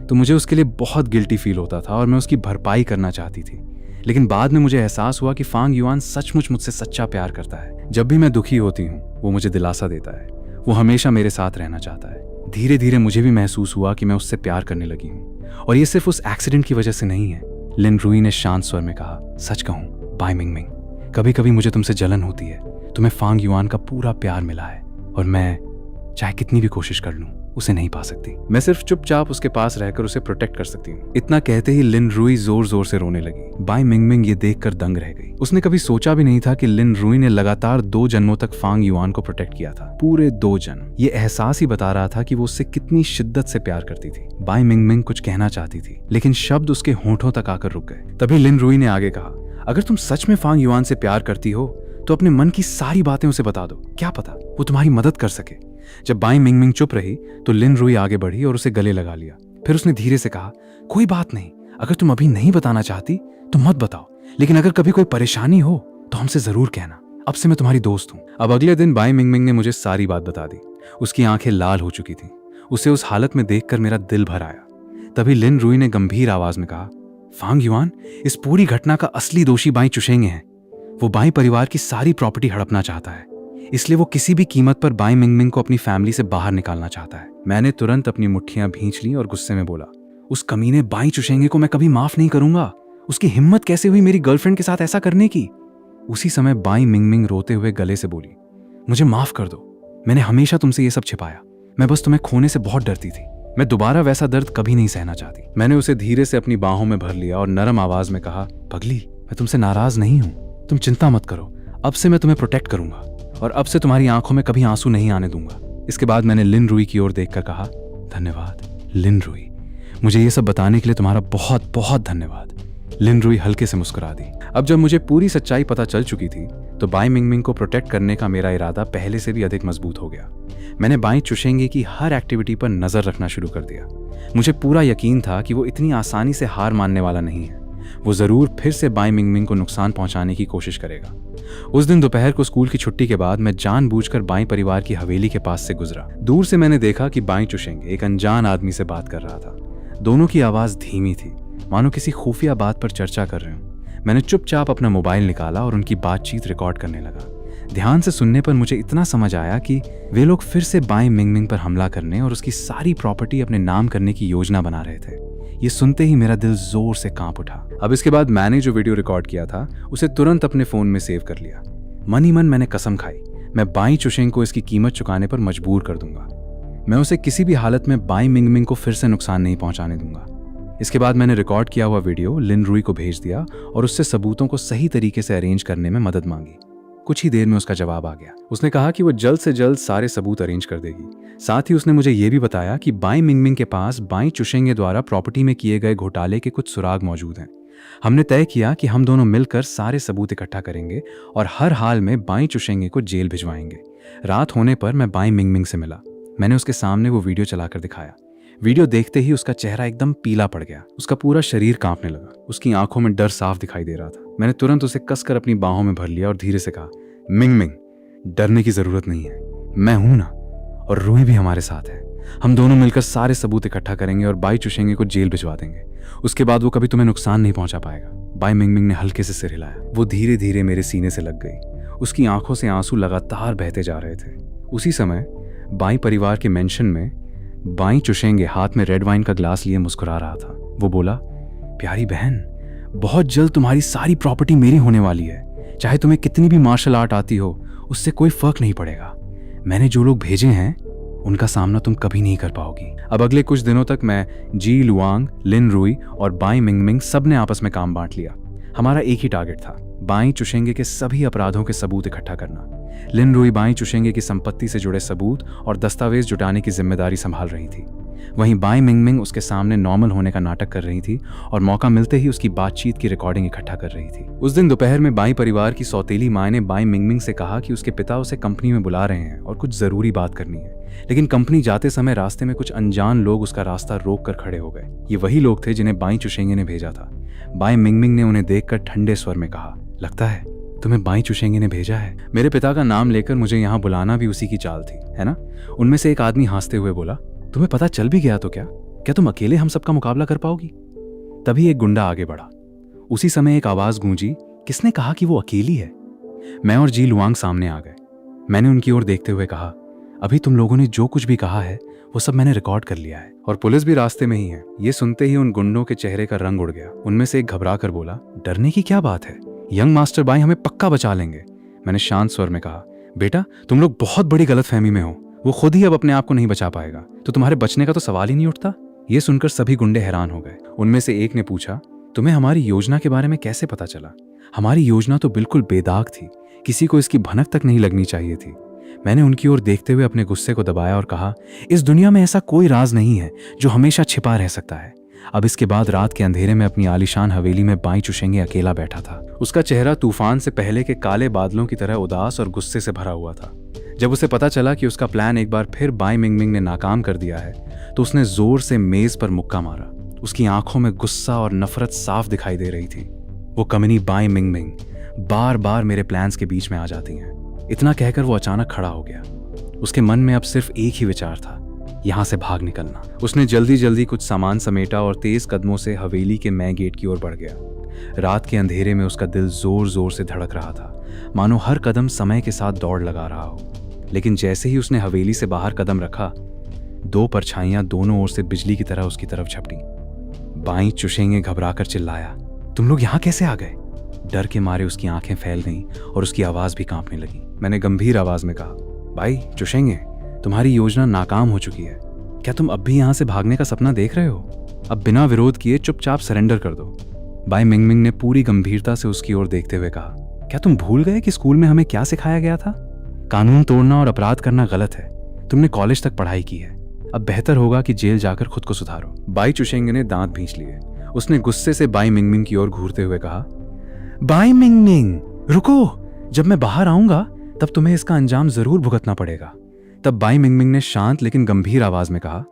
तो मुझे उसके लिए बहुत गिल्टी फील होता था और मैं उसकी भरपाई करना चाहती थी। लेकिन बाद में मुझे एहसास हुआ कि फांग युआन सचमुच मुझसे सच्चा प्यार करता है। जब भी मैं दुखी होती हूँ वो मुझे दिलासा देता है, वो हमेशा मेरे साथ रहना चाहता है। धीरे धीरे मुझे भी महसूस हुआ कि मैं उससे प्यार करने लगी हूँ, और ये सिर्फ उस एक्सीडेंट की वजह से नहीं है। लिन रुई ने शांत स्वर में कहा, सच कहूँ बाई मिंगमिंग, कभी कभी मुझे तुमसे जलन होती है। तुम्हें फांग युआन का पूरा प्यार मिला है और मैं चाहे कितनी भी कोशिश कर लूं उसे नहीं पा सकती। मैं सिर्फ चुपचाप उसके पास रहकर उसे प्रोटेक्ट कर सकती हूँ। इतना कहते ही लिन रुई जोर जोर से रोने लगी। बाई मिंगमिंग ये देखकर दंग रह गई। उसने कभी सोचा भी नहीं था कि लिन रुई ने लगातार 2 जन्मों तक फांग युआन को प्रोटेक्ट किया था, पूरे 2 जन्म। ये एहसास ही बता रहा था कि वो उससे कितनी शिद्दत से प्यार करती थी। बाई मिंगमिंग कुछ कहना चाहती थी, लेकिन शब्द उसके होंठों तक आकर रुक गए। तभी लिन रुई ने आगे कहा, अगर तुम सच में फांग युआन से प्यार करती हो तो अपने मन की सारी बातें उसे बता दो, क्या पता वो तुम्हारी मदद कर सके। जब बाई मिंगमिंग चुप रही तो लिन रुई आगे बढ़ी और उसे गले लगा लिया। फिर उसने धीरे से कहा, कोई बात नहीं, अगर तुम अभी नहीं बताना चाहती तो मत बताओ, लेकिन अगर कभी कोई परेशानी हो तो हमसे जरूर कहना। अब से मैं तुम्हारी दोस्त हूँ। अब अगले दिन बाई मिंगमिंग ने मुझे सारी बात बता दी। उसकी आंखें लाल हो चुकी थीं। उसे उस हालत में देखकर मेरा दिल भर आया। तभी लिन रुई ने गंभीर आवाज में कहा, फांग युआन, इस पूरी घटना का असली दोषी बाई चुशेंगे हैं। वो बाई परिवार की सारी प्रॉपर्टी हड़पना चाहता है, इसलिए वो किसी भी कीमत पर बाई मिंगमिंग को अपनी फैमिली से बाहर निकालना चाहता है। मैंने तुरंत अपनी मुट्ठियां भींच ली और गुस्से में बोला, उस कमीने बाई चुशेंगे को मैं कभी माफ नहीं करूंगा। उसकी हिम्मत कैसे हुई मेरी गर्लफ्रेंड के साथ ऐसा करने की? उसी समय बाई मिंगमिंग रोते हुए गले से बोली, मुझे माफ कर दो, मैंने हमेशा तुमसे ये सब छिपाया। मैं बस तुम्हें खोने से बहुत डरती थी। मैं दोबारा वैसा दर्द कभी नहीं सहना चाहती। मैंने उसे धीरे से अपनी बाहों में भर लिया और नरम आवाज में कहा, पगली, मैं तुमसे नाराज नहीं हूं, तुम चिंता मत करो। अब से मैं तुम्हें प्रोटेक्ट करूंगा और अब से तुम्हारी आंखों में कभी आंसू नहीं आने दूंगा। इसके बाद मैंने लिन रुई की ओर देखकर कहा, धन्यवाद लिन रुई, मुझे ये सब बताने के लिए तुम्हारा बहुत बहुत धन्यवाद। लिन रुई हल्के से मुस्कुरा दी। अब जब मुझे पूरी सच्चाई पता चल चुकी थी तो बाई मिंगमिंग को प्रोटेक्ट करने का मेरा इरादा पहले से भी अधिक मजबूत हो गया। मैंने बाई चुशेंगे की हर एक्टिविटी पर नजर रखना शुरू कर दिया। मुझे पूरा यकीन था कि वो इतनी आसानी से हार मानने वाला नहीं है। वो जरूर फिर से बाई मिंगमिंग को नुकसान पहुंचाने की कोशिश करेगा। उस दिन दोपहर को स्कूल की छुट्टी के बाद मैं जानबूझकर बाई परिवार की हवेली के पास से गुजरा। दूर से मैंने देखा कि बाई चुशेंगे एक अनजान आदमी से बात कर रहा था। दोनों की आवाज धीमी थी, मानो किसी खुफिया बात पर चर्चा कर रहे हो। मैंने चुपचाप अपना मोबाइल निकाला और उनकी बातचीत रिकॉर्ड करने लगा। ध्यान से सुनने पर मुझे इतना समझ आया कि वे लोग फिर से बाई मिंगमिंग पर हमला करने और उसकी सारी प्रॉपर्टी अपने नाम करने की योजना बना रहे थे। ये सुनते ही मेरा दिल जोर से कांप उठा। अब इसके बाद मैंने जो वीडियो रिकॉर्ड किया था उसे तुरंत अपने फोन में सेव कर लिया। मन ही मन मैंने कसम खाई, मैं बाई चुशेंग को इसकी कीमत चुकाने पर मजबूर कर दूंगा। मैं उसे किसी भी हालत में बाई मिंगमिंग को फिर से नुकसान नहीं पहुंचाने दूंगा। इसके बाद मैंने रिकॉर्ड किया हुआ वीडियो लिन रुई को भेज दिया और उससे सबूतों को सही तरीके से अरेंज करने में मदद मांगी। कुछ ही देर में उसका जवाब आ गया। उसने कहा कि वो जल्द से जल्द सारे सबूत अरेंज कर देगी। साथ ही उसने मुझे ये भी बताया कि बाई मिंगमिंग के पास बाई चुशेंगे द्वारा प्रॉपर्टी में किए गए घोटाले के कुछ सुराग मौजूद हैं। हमने तय किया कि हम दोनों मिलकर सारे सबूत इकट्ठा करेंगे और हर हाल में बाई चुशेंगे को जेल भिजवाएंगे। रात होने पर मैं बाई मिंगमिंग से मिला। मैंने उसके सामने वो वीडियो चलाकर दिखाया। वीडियो देखते ही उसका चेहरा एकदम पीला पड़ गया। उसका पूरा शरीर कांपने लगा। उसकी आंखों में डर साफ दिखाई दे रहा था। मैंने तुरंत उसे कसकर अपनी बाहों में भर लिया और धीरे से कहा, मिंगमिंग, डरने की जरूरत नहीं है, मैं हूं ना, और रुई भी हमारे साथ है। हम दोनों मिलकर सारे सबूत इकट्ठा करेंगे और बाई चुशेंगे को जेल भिजवा देंगे। उसके बाद वो कभी तुम्हें नुकसान नहीं पहुंचा पाएगा। बाई मिंगमिंग ने हल्के से सिर हिलाया। वो धीरे धीरे मेरे सीने से लग गई। उसकी आंखों से आंसू लगातार बहते जा रहे थे। उसी समय बाई परिवार के मेंशन में बाई चुशेंगे हाथ में रेड वाइन का ग्लास लिए मुस्कुरा रहा था। वो बोला, प्यारी बहन, बहुत जल्द तुम्हारी सारी प्रॉपर्टी मेरी होने वाली है। चाहे तुम्हें कितनी भी मार्शल आर्ट आती हो, उससे कोई फर्क नहीं पड़ेगा। मैंने जो लोग भेजे हैं उनका सामना तुम कभी नहीं कर पाओगी। अब अगले कुछ दिनों तक मैं जी लुआंग, लिन रुई और बाई मिंगमिंग सब ने आपस में काम बांट लिया। हमारा एक ही टारगेट था, बाई चुशेंगे के सभी अपराधों के सबूत इकट्ठा करना। लिन रुई बाई चुशेंगे की संपत्ति से जुड़े सबूत और दस्तावेज जुटाने की जिम्मेदारी संभाल रही थी। वहीं बाई मिंगमिंग उसके सामने नॉर्मल होने का नाटक कर रही थी और मौका मिलते ही उसकी बातचीत की रिकॉर्डिंग इकट्ठा कर रही थी। उस दिन दोपहर में बाई परिवार की सौतेली माँ ने बाई मिंगमिंग से कहा कि उसके पिता उसे कंपनी में बुला रहे हैं और कुछ जरूरी बात करनी है। लेकिन कंपनी जाते समय रास्ते में कुछ अनजान लोग उसका रास्ता रोक कर खड़े हो गए। ये वही लोग थे जिन्हें बाई चुशेंगे ने भेजा था। बाई मिंगमिंग ने उन्हें देखकर ठंडे स्वर में कहा, लगता है तुम्हें बाई चुशेंगे ने भेजा है। मेरे पिता का नाम लेकर मुझे यहाँ बुलाना भी उसी की चाल थी, है ना? उनमें से एक आदमी हंसते हुए बोला, तुम्हें पता चल भी गया तो क्या तुम अकेले हम सबका मुकाबला कर पाओगी? तभी एक गुंडा आगे बढ़ा। उसी समय एक आवाज गूंजी, किसने कहा कि वो अकेली है? मैं और जी लुआंग सामने आ गए। मैंने उनकी ओर देखते हुए कहा, अभी तुम लोगों ने जो कुछ भी कहा है वो सब मैंने रिकॉर्ड कर लिया है और पुलिस भी रास्ते में ही है। ये सुनते ही उन गुंडों के चेहरे का रंग उड़ गया। उनमें से एक घबरा कर बोला, डरने की क्या बात है, यंग मास्टर बाई हमें पक्का बचा लेंगे। मैंने शांत स्वर में कहा, बेटा तुम लोग बहुत बड़ी गलतफहमी में हो, वो खुद ही अब अपने आप को नहीं बचा पाएगा, तो तुम्हारे बचने का तो सवाल ही नहीं उठता। ये सुनकर सभी गुंडे हैरान हो गए। उनमें से एक ने पूछा, तुम्हें हमारी योजना के बारे में कैसे पता चला? हमारी योजना तो बिल्कुल बेदाग थी, किसी को इसकी भनक तक नहीं लगनी चाहिए थी। मैंने उनकी ओर देखते हुए अपने गुस्से को दबाया और कहा, इस दुनिया में ऐसा कोई राज नहीं है जो हमेशा छिपा रह सकता है। अब इसके बाद रात के अंधेरे में अपनी आलीशान हवेली में बाई चुशेंगे अकेला बैठा था। उसका चेहरा तूफान से पहले के काले बादलों की तरह उदास और गुस्से से भरा हुआ था। जब उसे पता चला कि उसका प्लान एक बार फिर बाई मिंगमिंग ने नाकाम कर दिया है, तो उसने जोर से मेज पर मुक्का मारा। उसकी आंखों में गुस्सा और नफरत साफ दिखाई दे रही थी। वो कमीनी बाई मिंगमिंग बार बार मेरे प्लान्स के बीच में आ जाती हैं। इतना कहकर वो अचानक खड़ा हो गया। उसके मन में अब सिर्फ एक ही विचार था, यहां से भाग निकलना। उसने जल्दी जल्दी कुछ सामान समेटा और तेज कदमों से हवेली के मैं गेट की ओर बढ़ गया। रात के अंधेरे में उसका दिल जोर जोर से धड़क रहा था, मानो हर कदम समय के साथ दौड़ लगा रहा हो। लेकिन जैसे ही उसने हवेली से बाहर कदम रखा, दो परछाइयां दोनों ओर से बिजली की तरह उसकी तरफ झपटी। बाई चुशेंगे घबराकर चिल्लाया, तुम लोग यहाँ कैसे आ गए? डर के मारे उसकी आंखें फैल गईं और उसकी आवाज भी कांपने लगी। मैंने गंभीर आवाज में कहा, भाई चुशेंगे, तुम्हारी योजना नाकाम हो चुकी है। क्या तुम अब भी यहाँ से भागने का सपना देख रहे हो? अब बिना विरोध किए चुपचाप सरेंडर कर दो। बाई मिंगमिंग ने पूरी गंभीरता से उसकी ओर देखते हुए कहा, क्या तुम भूल गए कि स्कूल में हमें क्या सिखाया गया था? कानून तोड़ना और अपराध करना गलत है। तुमने कॉलेज तक पढ़ाई की है, अब बेहतर होगा कि जेल जाकर खुद को सुधारो। बाई चुशेंगे ने दांत भींच लिए। उसने गुस्से से बाई मिंगमिंग की ओर घूरते हुए कहा, बाई मिंगमिंग रुको, जब मैं बाहर आऊंगा तब तुम्हें इसका अंजाम जरूर भुगतना पड़ेगा। तब बाई मिंगमिंग ने शांत लेकिन गंभीर आवाज में कहा,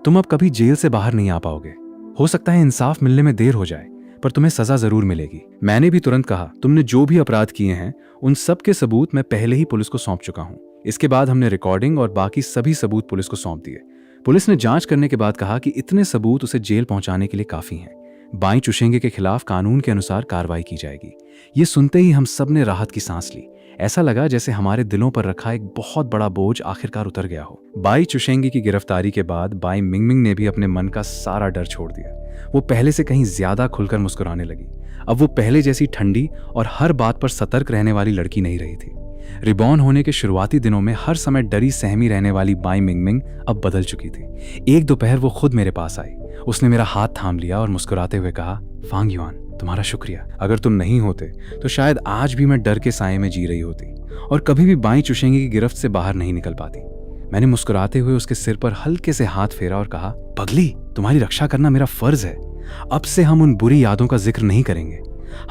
तुम अब कभी जेल से बाहर नहीं आ पाओगे। हो सकता है इंसाफ मिलने में देर हो जाए, पर तुम्हें सजा जरूर मिलेगी। मैंने भी तुरंत कहा, तुमने जो भी अपराध किए हैं उन सब के सबूत मैं पहले ही पुलिस को सौंप चुका हूं। इसके बाद हमने रिकॉर्डिंग और बाकी सभी सबूत पुलिस को सौंप दिए। पुलिस ने जांच करने के बाद कहा कि इतने सबूत उसे जेल पहुंचाने के लिए काफी हैं। बाई चुशेंगे के खिलाफ कानून के अनुसार कार्रवाई की जाएगी। ये सुनते ही हम सब ने राहत की सांस ली। ऐसा लगा जैसे हमारे दिलों पर रखा एक बहुत बड़ा बोझ आखिरकार उतर गया हो। बाई चुशेंगे की गिरफ्तारी के बाद बाई मिंगमिंग ने भी अपने मन का सारा डर छोड़ दिया। वो पहले से कहीं ज्यादा खुलकर मुस्कुराने लगी। अब वो पहले जैसी ठंडी और हर बात पर सतर्क रहने वाली लड़की नहीं रही थी। रिबॉर्न होने के शुरुआती दिनों में हर समय डरी सहमी रहने वाली बाई मिंगमिंग अब बदल चुकी थी। एक दोपहर वो खुद मेरे पास आई। उसने मेरा हाथ थाम लिया और मुस्कुराते हुए कहा, फांग युआन, तुम्हारा शुक्रिया। अगर तुम नहीं होते तो शायद आज भी मैं डर के साए में जी रही होती और कभी भी बाई चुशेंगे की गिरफ्त से बाहर नहीं निकल पाती। मैंने मुस्कुराते हुए उसके सिर पर हल्के से हाथ फेरा और कहा, पगली, तुम्हारी रक्षा करना मेरा फर्ज है। अब से हम उन बुरी यादों का जिक्र नहीं करेंगे,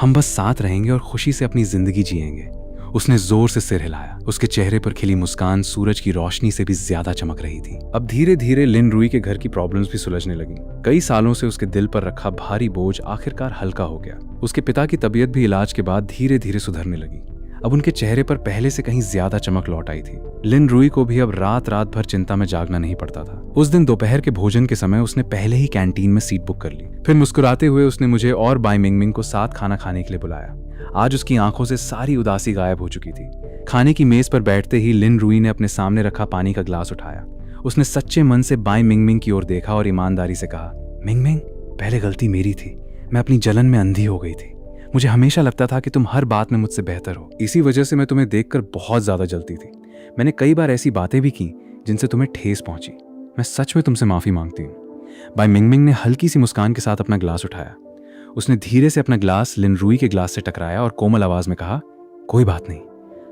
हम बस साथ रहेंगे और खुशी से अपनी जिंदगी जिएंगे। उसने जोर से सिर हिलाया। उसके चेहरे पर खिली मुस्कान सूरज की रोशनी से भी ज्यादा चमक रही थी। अब धीरे धीरे लिन रुई के घर की प्रॉब्लम्स भी सुलझने लगी। कई सालों से उसके दिल पर रखा भारी बोझ आखिरकार हल्का हो गया। उसके पिता की तबीयत भी इलाज के बाद धीरे धीरे सुधरने लगी। अब उनके चेहरे पर पहले से कहीं ज्यादा चमक लौट आई थी। लिन रुई को भी अब रात रात भर चिंता में जागना नहीं पड़ता था। उस दिन दोपहर के भोजन के समय उसने पहले ही कैंटीन में सीट बुक कर ली। फिर मुस्कुराते हुए उसने मुझे और बाई मिंगमिंग को साथ खाना खाने के लिए बुलाया। आज उसकी आंखों से सारी उदासी गायब हो चुकी थी। खाने की मेज पर बैठते ही लिन रुई ने अपने सामने रखा पानी का ग्लास उठाया। उसने सच्चे मन से बाई मिंगमिंग की ओर देखा और ईमानदारी से कहा, मिंगमिंग, पहले गलती मेरी थी। मैं अपनी जलन में अंधी हो गई थी। मुझे हमेशा लगता था कि तुम हर बात में मुझसे बेहतर हो। इसी वजह से मैं तुम्हें देखकर बहुत ज्यादा जलती थी। मैंने कई बार ऐसी बातें भी की जिनसे तुम्हें ठेस पहुंची। मैं सच में तुमसे माफी मांगती हूँ। बाई मिंगमिंग ने हल्की सी मुस्कान के साथ अपना ग्लास उठाया। उसने धीरे से अपना ग्लास लिन रुई के ग्लास से टकराया और कोमल आवाज में कहा, कोई बात नहीं,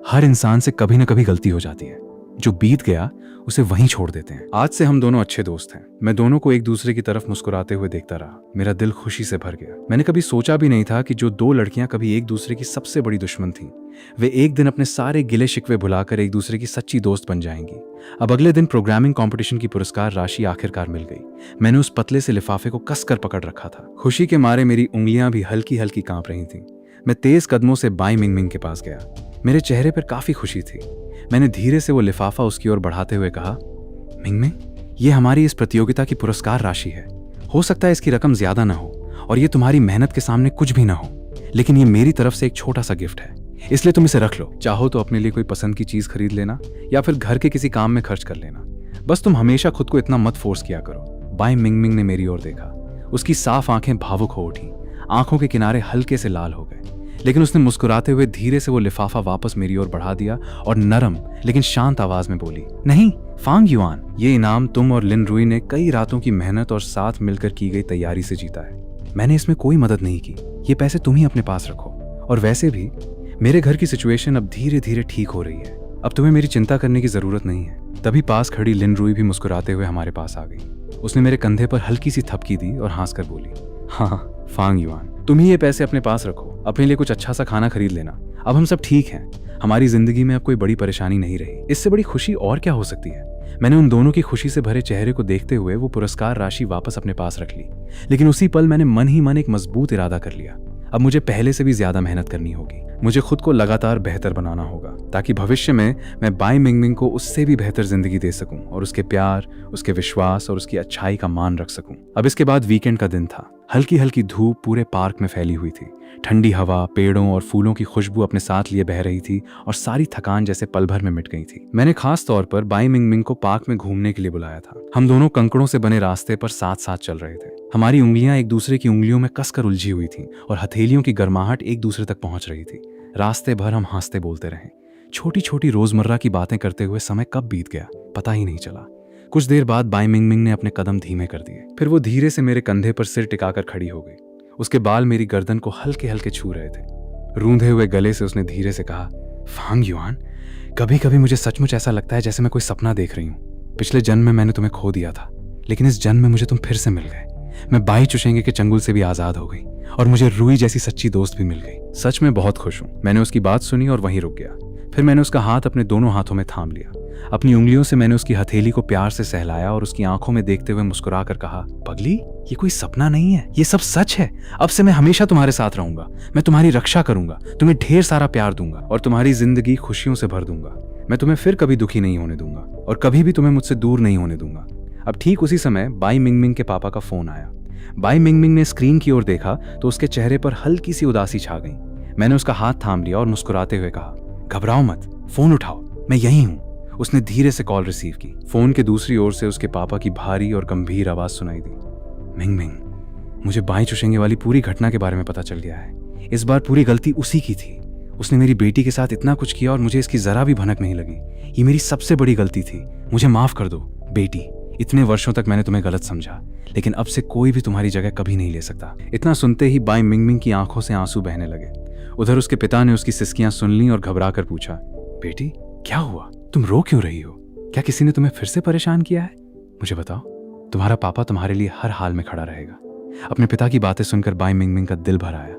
हर इंसान से कभी ना कभी गलती हो जाती है, जो बीत गया उसे वहीं छोड़ देते हैं। आज से हम दोनों अच्छे दोस्त हैं। मैं दोनों को एक दूसरे की तरफ मुस्कुराते हुए देखता रहा। मेरा दिल खुशी से भर गया। मैंने कभी सोचा भी नहीं था कि जो दो लड़कियां कभी एक दूसरे की सबसे बड़ी दुश्मन थीं, वे एक दिन अपने सारे गिले शिकवे भुलाकर एक दूसरे की सच्ची दोस्त बन जाएंगी। अब अगले दिन प्रोग्रामिंग कंपटीशन की पुरस्कार राशि आखिरकार मिल गई। मैंने उस पतले से लिफाफे को कसकर पकड़ रखा था। खुशी के मारे मेरी उंगलियां भी हल्की हल्की कांप रही थीं। मैं तेज कदमों से बाई मिंगमिंग के पास गया। मेरे चेहरे पर काफी खुशी थी। मैंने धीरे से वो लिफाफा उसकी ओर बढ़ाते हुए कहा, मिंगमिंग, ये हमारी इस प्रतियोगिता की पुरस्कार राशि है। हो सकता है इसकी रकम ज्यादा ना हो और ये तुम्हारी मेहनत के सामने कुछ भी ना हो, लेकिन ये मेरी तरफ से एक छोटा सा गिफ्ट है, इसलिए तुम इसे रख लो। चाहो तो अपने लिए कोई पसंद की चीज खरीद लेना या फिर घर के किसी काम में खर्च कर लेना। बस तुम हमेशा खुद को इतना मत फोर्स किया करो। बाई मिंगमिंग ने मेरी ओर देखा। उसकी साफ आंखें भावुक हो उठी। आंखों के किनारे हल्के से लाल हो गए, लेकिन उसने मुस्कुराते हुए धीरे से वो लिफाफा वापस मेरी ओर बढ़ा दिया और नरम लेकिन शांत आवाज में बोली, नहीं फांग युआन, ये इनाम तुम और लिन रुई ने कई रातों की मेहनत और साथ मिलकर की गई तैयारी से जीता है। मैंने इसमें कोई मदद नहीं की। ये पैसे तुम ही अपने पास रखो। और वैसे भी मेरे घर की सिचुएशन अब धीरे धीरे ठीक हो रही है। अब तुम्हें मेरी चिंता करने की जरूरत नहीं है। तभी पास खड़ी लिन रुई भी मुस्कुराते हुए हमारे पास आ गई। उसने मेरे कंधे पर हल्की सी थपकी दी और हंस कर बोली, हाँ फांग युआन, तुम ही ये पैसे अपने पास रखो। अपने लिए कुछ अच्छा सा खाना खरीद लेना। अब हम सब ठीक हैं। हमारी जिंदगी में अब कोई बड़ी परेशानी नहीं रही। इससे बड़ी खुशी और क्या हो सकती है। मैंने उन दोनों की खुशी से भरे चेहरे को देखते हुए वो पुरस्कार राशि वापस अपने पास रख ली। लेकिन उसी पल मैंने मन ही मन एक मजबूत इरादा कर लिया। अब मुझे पहले से भी ज्यादा मेहनत करनी होगी। मुझे खुद को लगातार बेहतर बनाना होगा ताकि भविष्य में मैं बाई मिंगमिंग को उससे भी बेहतर जिंदगी दे सकूं और उसके प्यार, उसके विश्वास और उसकी अच्छाई का मान रख सकूं। अब इसके बाद वीकेंड का दिन था। हल्की हल्की धूप पूरे पार्क में फैली हुई थी। ठंडी हवा, पेड़ों और फूलों की खुशबू अपने साथ लिए बह रही थी और सारी थकान जैसे पल भर में मिट गई थी। मैंने खास तौर पर बाई मिंगमिंग को पार्क में घूमने के लिए बुलाया था। हम दोनों कंकड़ों से बने रास्ते पर साथ साथ चल रहे थे। हमारी उंगलियां एक दूसरे की उंगलियों में कसकर उलझी हुई थी और हथेलियों की गर्माहट एक दूसरे तक पहुंच रही थी। रास्ते भर हम हंसते बोलते रहे। छोटी छोटी रोजमर्रा की बातें करते हुए समय कब बीत गया पता ही नहीं चला। कुछ देर बाद बाई मिंगमिंग ने अपने कदम धीमे कर दिए। फिर वो धीरे से मेरे कंधे पर सिर टिकाकर खड़ी हो गई। उसके बाल मेरी गर्दन को हल्के हल्के छू रहे थे। रूंधे हुए गले से उसने धीरे से कहा, फांग युआन, कभी कभी मुझे सचमुच ऐसा लगता है जैसे मैं कोई सपना देख रही हूँ। पिछले जन्म में मैंने तुम्हें खो दिया था, लेकिन इस जन्म में मुझे तुम फिर से मिल गए। मैं बाई चुशेंगे के चंगुल से भी आजाद हो गई और मुझे रुई जैसी सच्ची दोस्त भी मिल गई। सच में बहुत खुश हूँ। मैंने उसकी बात सुनी और वहीं रुक गया। फिर मैंने उसका हाथ अपने दोनों हाथों में थाम लिया। अपनी उंगलियों से मैंने उसकी हथेली को प्यार से सहलाया और उसकी आंखों में देखते हुए मुस्कुरा कर कहा, पगली, ये कोई सपना नहीं है, ये सब सच है। अब से मैं हमेशा तुम्हारे साथ रहूंगा। मैं तुम्हारी रक्षा करूंगा, तुम्हें ढेर सारा प्यार दूंगा और तुम्हारी जिंदगी खुशियों से भर दूंगा। मैं तुम्हें फिर कभी दुखी नहीं होने दूंगा और कभी भी तुम्हें मुझसे दूर नहीं होने दूंगा। अब ठीक उसी समय बाई मिंगमिंग के पापा का फोन आया। बाई मिंगमिंग ने स्क्रीन की ओर देखा तो उसके चेहरे पर हल्की सी उदासी छा गई। मैंने उसका हाथ थाम लिया और मुस्कुराते हुए कहा, घबराओ मत, फोन उठाओ, मैं यहीं हूं। उसने धीरे से कॉल रिसीव की। फोन के दूसरी ओर से उसके पापा की भारी और गंभीर आवाज सुनाई दी, मिंगमिंग, मुझे बाई चुशेंगे वाली पूरी घटना के बारे में पता चल गया है। इस बार पूरी गलती उसी की थी। उसने मेरी बेटी के साथ इतना कुछ किया और मुझे इसकी जरा भी भनक नहीं लगी। ये मेरी सबसे बड़ी गलती थी। मुझे माफ कर दो बेटी। इतने वर्षों तक मैंने तुम्हें गलत समझा, लेकिन अब से कोई भी तुम्हारी जगह कभी नहीं ले सकता। इतना सुनते ही बाई मिंगमिंग की आंखों से आंसू बहने लगे। उधर उसके पिता ने उसकी सिसकियां सुन ली और घबरा कर पूछा, बेटी क्या हुआ, तुम रो क्यों रही हो? क्या किसी ने तुम्हें फिर से परेशान किया है? मुझे बताओ, तुम्हारा पापा तुम्हारे लिए हर हाल में खड़ा रहेगा। अपने पिता की बातें सुनकर बाई मिंगमिंग का दिल भर आया।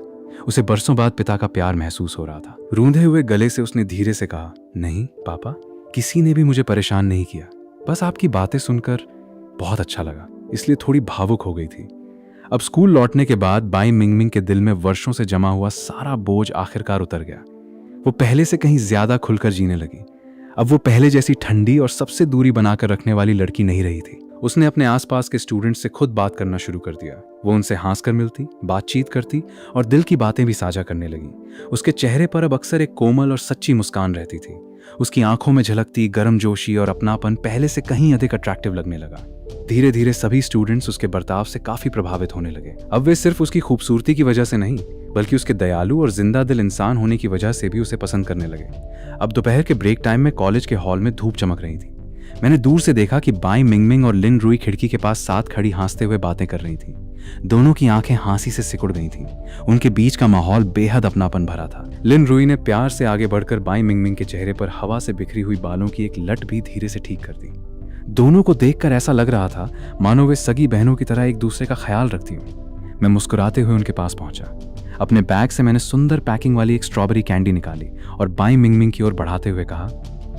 उसे बरसों बाद पिता का प्यार महसूस हो रहा था। रूंधे हुए गले से उसने धीरे से कहा, नहीं पापा, किसी ने भी मुझे परेशान नहीं किया। बस आपकी बातें सुनकर बहुत अच्छा लगा, इसलिए थोड़ी भावुक हो गई थी। अब स्कूल लौटने के बाद बाई मिंगमिंग के दिल में वर्षों से जमा हुआ सारा बोझ आखिरकार उतर गया। वो पहले से कहीं ज्यादा खुलकर जीने लगी। अब वो पहले जैसी ठंडी और सबसे दूरी बनाकर रखने वाली लड़की नहीं रही थी। उसने अपने आसपास के स्टूडेंट्स से खुद बात करना शुरू कर दिया। वो उनसे हंसकर मिलती, बातचीत करती और दिल की बातें भी साझा करने लगी। उसके चेहरे पर अब अक्सर एक कोमल और सच्ची मुस्कान रहती थी। उसकी आंखों में झलकती गर्मजोशी और अपनापन पहले से कहीं अधिक अट्रैक्टिव लगने लगा। धीरे धीरे सभी स्टूडेंट्स उसके बर्ताव से काफी प्रभावित होने लगे। अब वे सिर्फ उसकी खूबसूरती की वजह से नहीं, बल्कि उसके दयालु और जिंदा दिल इंसान होने की वजह से भी उसे पसंद करने लगे। अब दोपहर के ब्रेक टाइम में कॉलेज के हॉल में धूप चमक रही थी। मैंने दूर से देखा कि बाई मिंगमिंग और लिन रुई खिड़की के पास साथ खड़ी हंसते हुए बातें कर रही थी। दोनों की आंखें हंसी से सिकुड़ गई थीं। उनके बीच का माहौल बेहद अपनापन भरा था। लिन रुई ने प्यार से आगे बढ़कर बाई मिंगमिंग के चेहरे पर हवा से बिखरी हुई बालों की एक लट भी धीरे से ठीक कर दी। दोनों को देखकर ऐसा लग रहा था मानो वे सगी बहनों की तरह एक दूसरे का ख्याल रखती हूँ। मैं मुस्कुराते हुए उनके पास पहुंचा। अपने बैग से मैंने सुंदर पैकिंग वाली एक स्ट्रॉबेरी कैंडी निकाली और बाई मिंगमिंग की ओर बढ़ाते हुए कहा,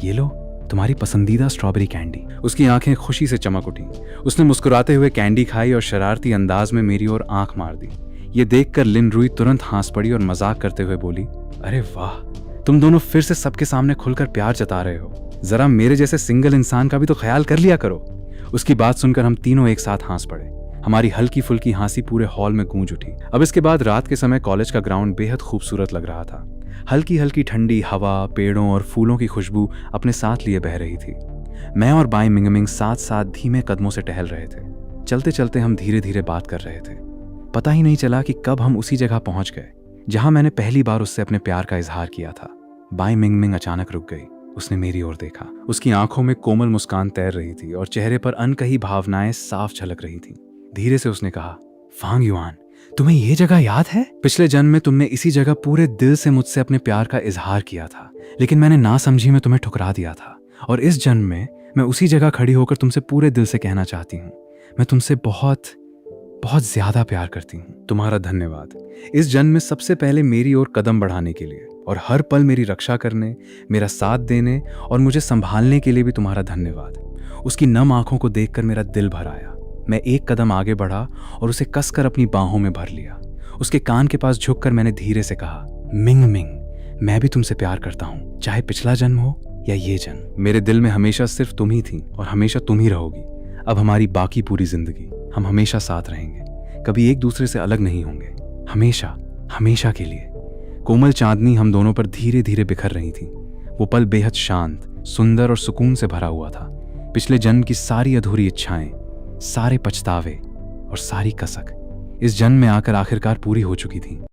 ये लो तुम्हारी पसंदीदा स्ट्रॉबेरी कैंडी। उसकी आंखें खुशी से चमक उठी। उसने मुस्कुराते हुए कैंडी खाई और शरारती अंदाज में मेरी ओर आंख मार दी। ये देखकर लिन रुई तुरंत हंस पड़ी और मजाक करते हुए बोली, अरे वाह, तुम दोनों फिर से सबके सामने खुलकर प्यार जता रहे हो। जरा मेरे जैसे सिंगल इंसान का भी तो ख्याल कर लिया करो। उसकी बात सुनकर हम तीनों एक साथ हंस पड़े। हमारी हल्की फुल्की हंसी पूरे हॉल में गूंज उठी। अब इसके बाद रात के समय कॉलेज का ग्राउंड बेहद खूबसूरत लग रहा था। हल्की हल्की ठंडी हवा, पेड़ों और फूलों की खुशबू अपने साथ लिए बह रही थी। मैं और बाई मिंगमिंग साथ साथ धीमे कदमों से टहल रहे थे। चलते चलते हम धीरे धीरे बात कर रहे थे। पता ही नहीं चला कि कब हम उसी जगह पहुंच गए जहां मैंने पहली बार उससे अपने प्यार का इजहार किया था। बाई मिंगमिंग अचानक रुक गई। उसने मेरी ओर देखा। उसकी आंखों में कोमल मुस्कान तैर रही थी और चेहरे पर अनकही भावनाएं साफ झलक रही थीं। धीरे से उसने कहा, फांग युआन, तुम्हें ये जगह याद है? पिछले जन्म में तुमने इसी जगह पूरे दिल से मुझसे अपने प्यार का इजहार किया था, लेकिन मैंने नासमझी में तुम्हें ठुकरा दिया था। और इस जन्म में मैं उसी जगह खड़ी होकर तुमसे पूरे दिल से कहना चाहती हूँ, मैं तुमसे बहुत बहुत ज्यादा प्यार करती हूँ। तुम्हारा धन्यवाद इस जन्म में सबसे पहले मेरी ओर कदम बढ़ाने के लिए, और हर पल मेरी रक्षा करने, मेरा साथ देने और मुझे संभालने के लिए भी तुम्हारा धन्यवाद। उसकी नम आंखों को देखकर मेरा दिल भर आया। मैं एक कदम आगे बढ़ा और उसे कसकर अपनी बाहों में भर लिया। उसके कान के पास झुककर मैंने धीरे से कहा, मिंग मिंग, मैं भी तुमसे प्यार करता हूँ, चाहे पिछला जन्म हो या ये जन्म। मेरे दिल में हमेशा सिर्फ तुम ही थी और हमेशा तुम ही रहोगी। अब हमारी बाकी पूरी जिंदगी हम हमेशा साथ रहेंगे, कभी एक दूसरे से अलग नहीं होंगे, हमेशा हमेशा के लिए। कोमल चांदनी हम दोनों पर धीरे धीरे बिखर रही थी। वो पल बेहद शांत, सुंदर और सुकून से भरा हुआ था। पिछले जन्म की सारी अधूरी इच्छाएं, सारे पछतावे और सारी कसक इस जन्म में आकर आखिरकार पूरी हो चुकी थी।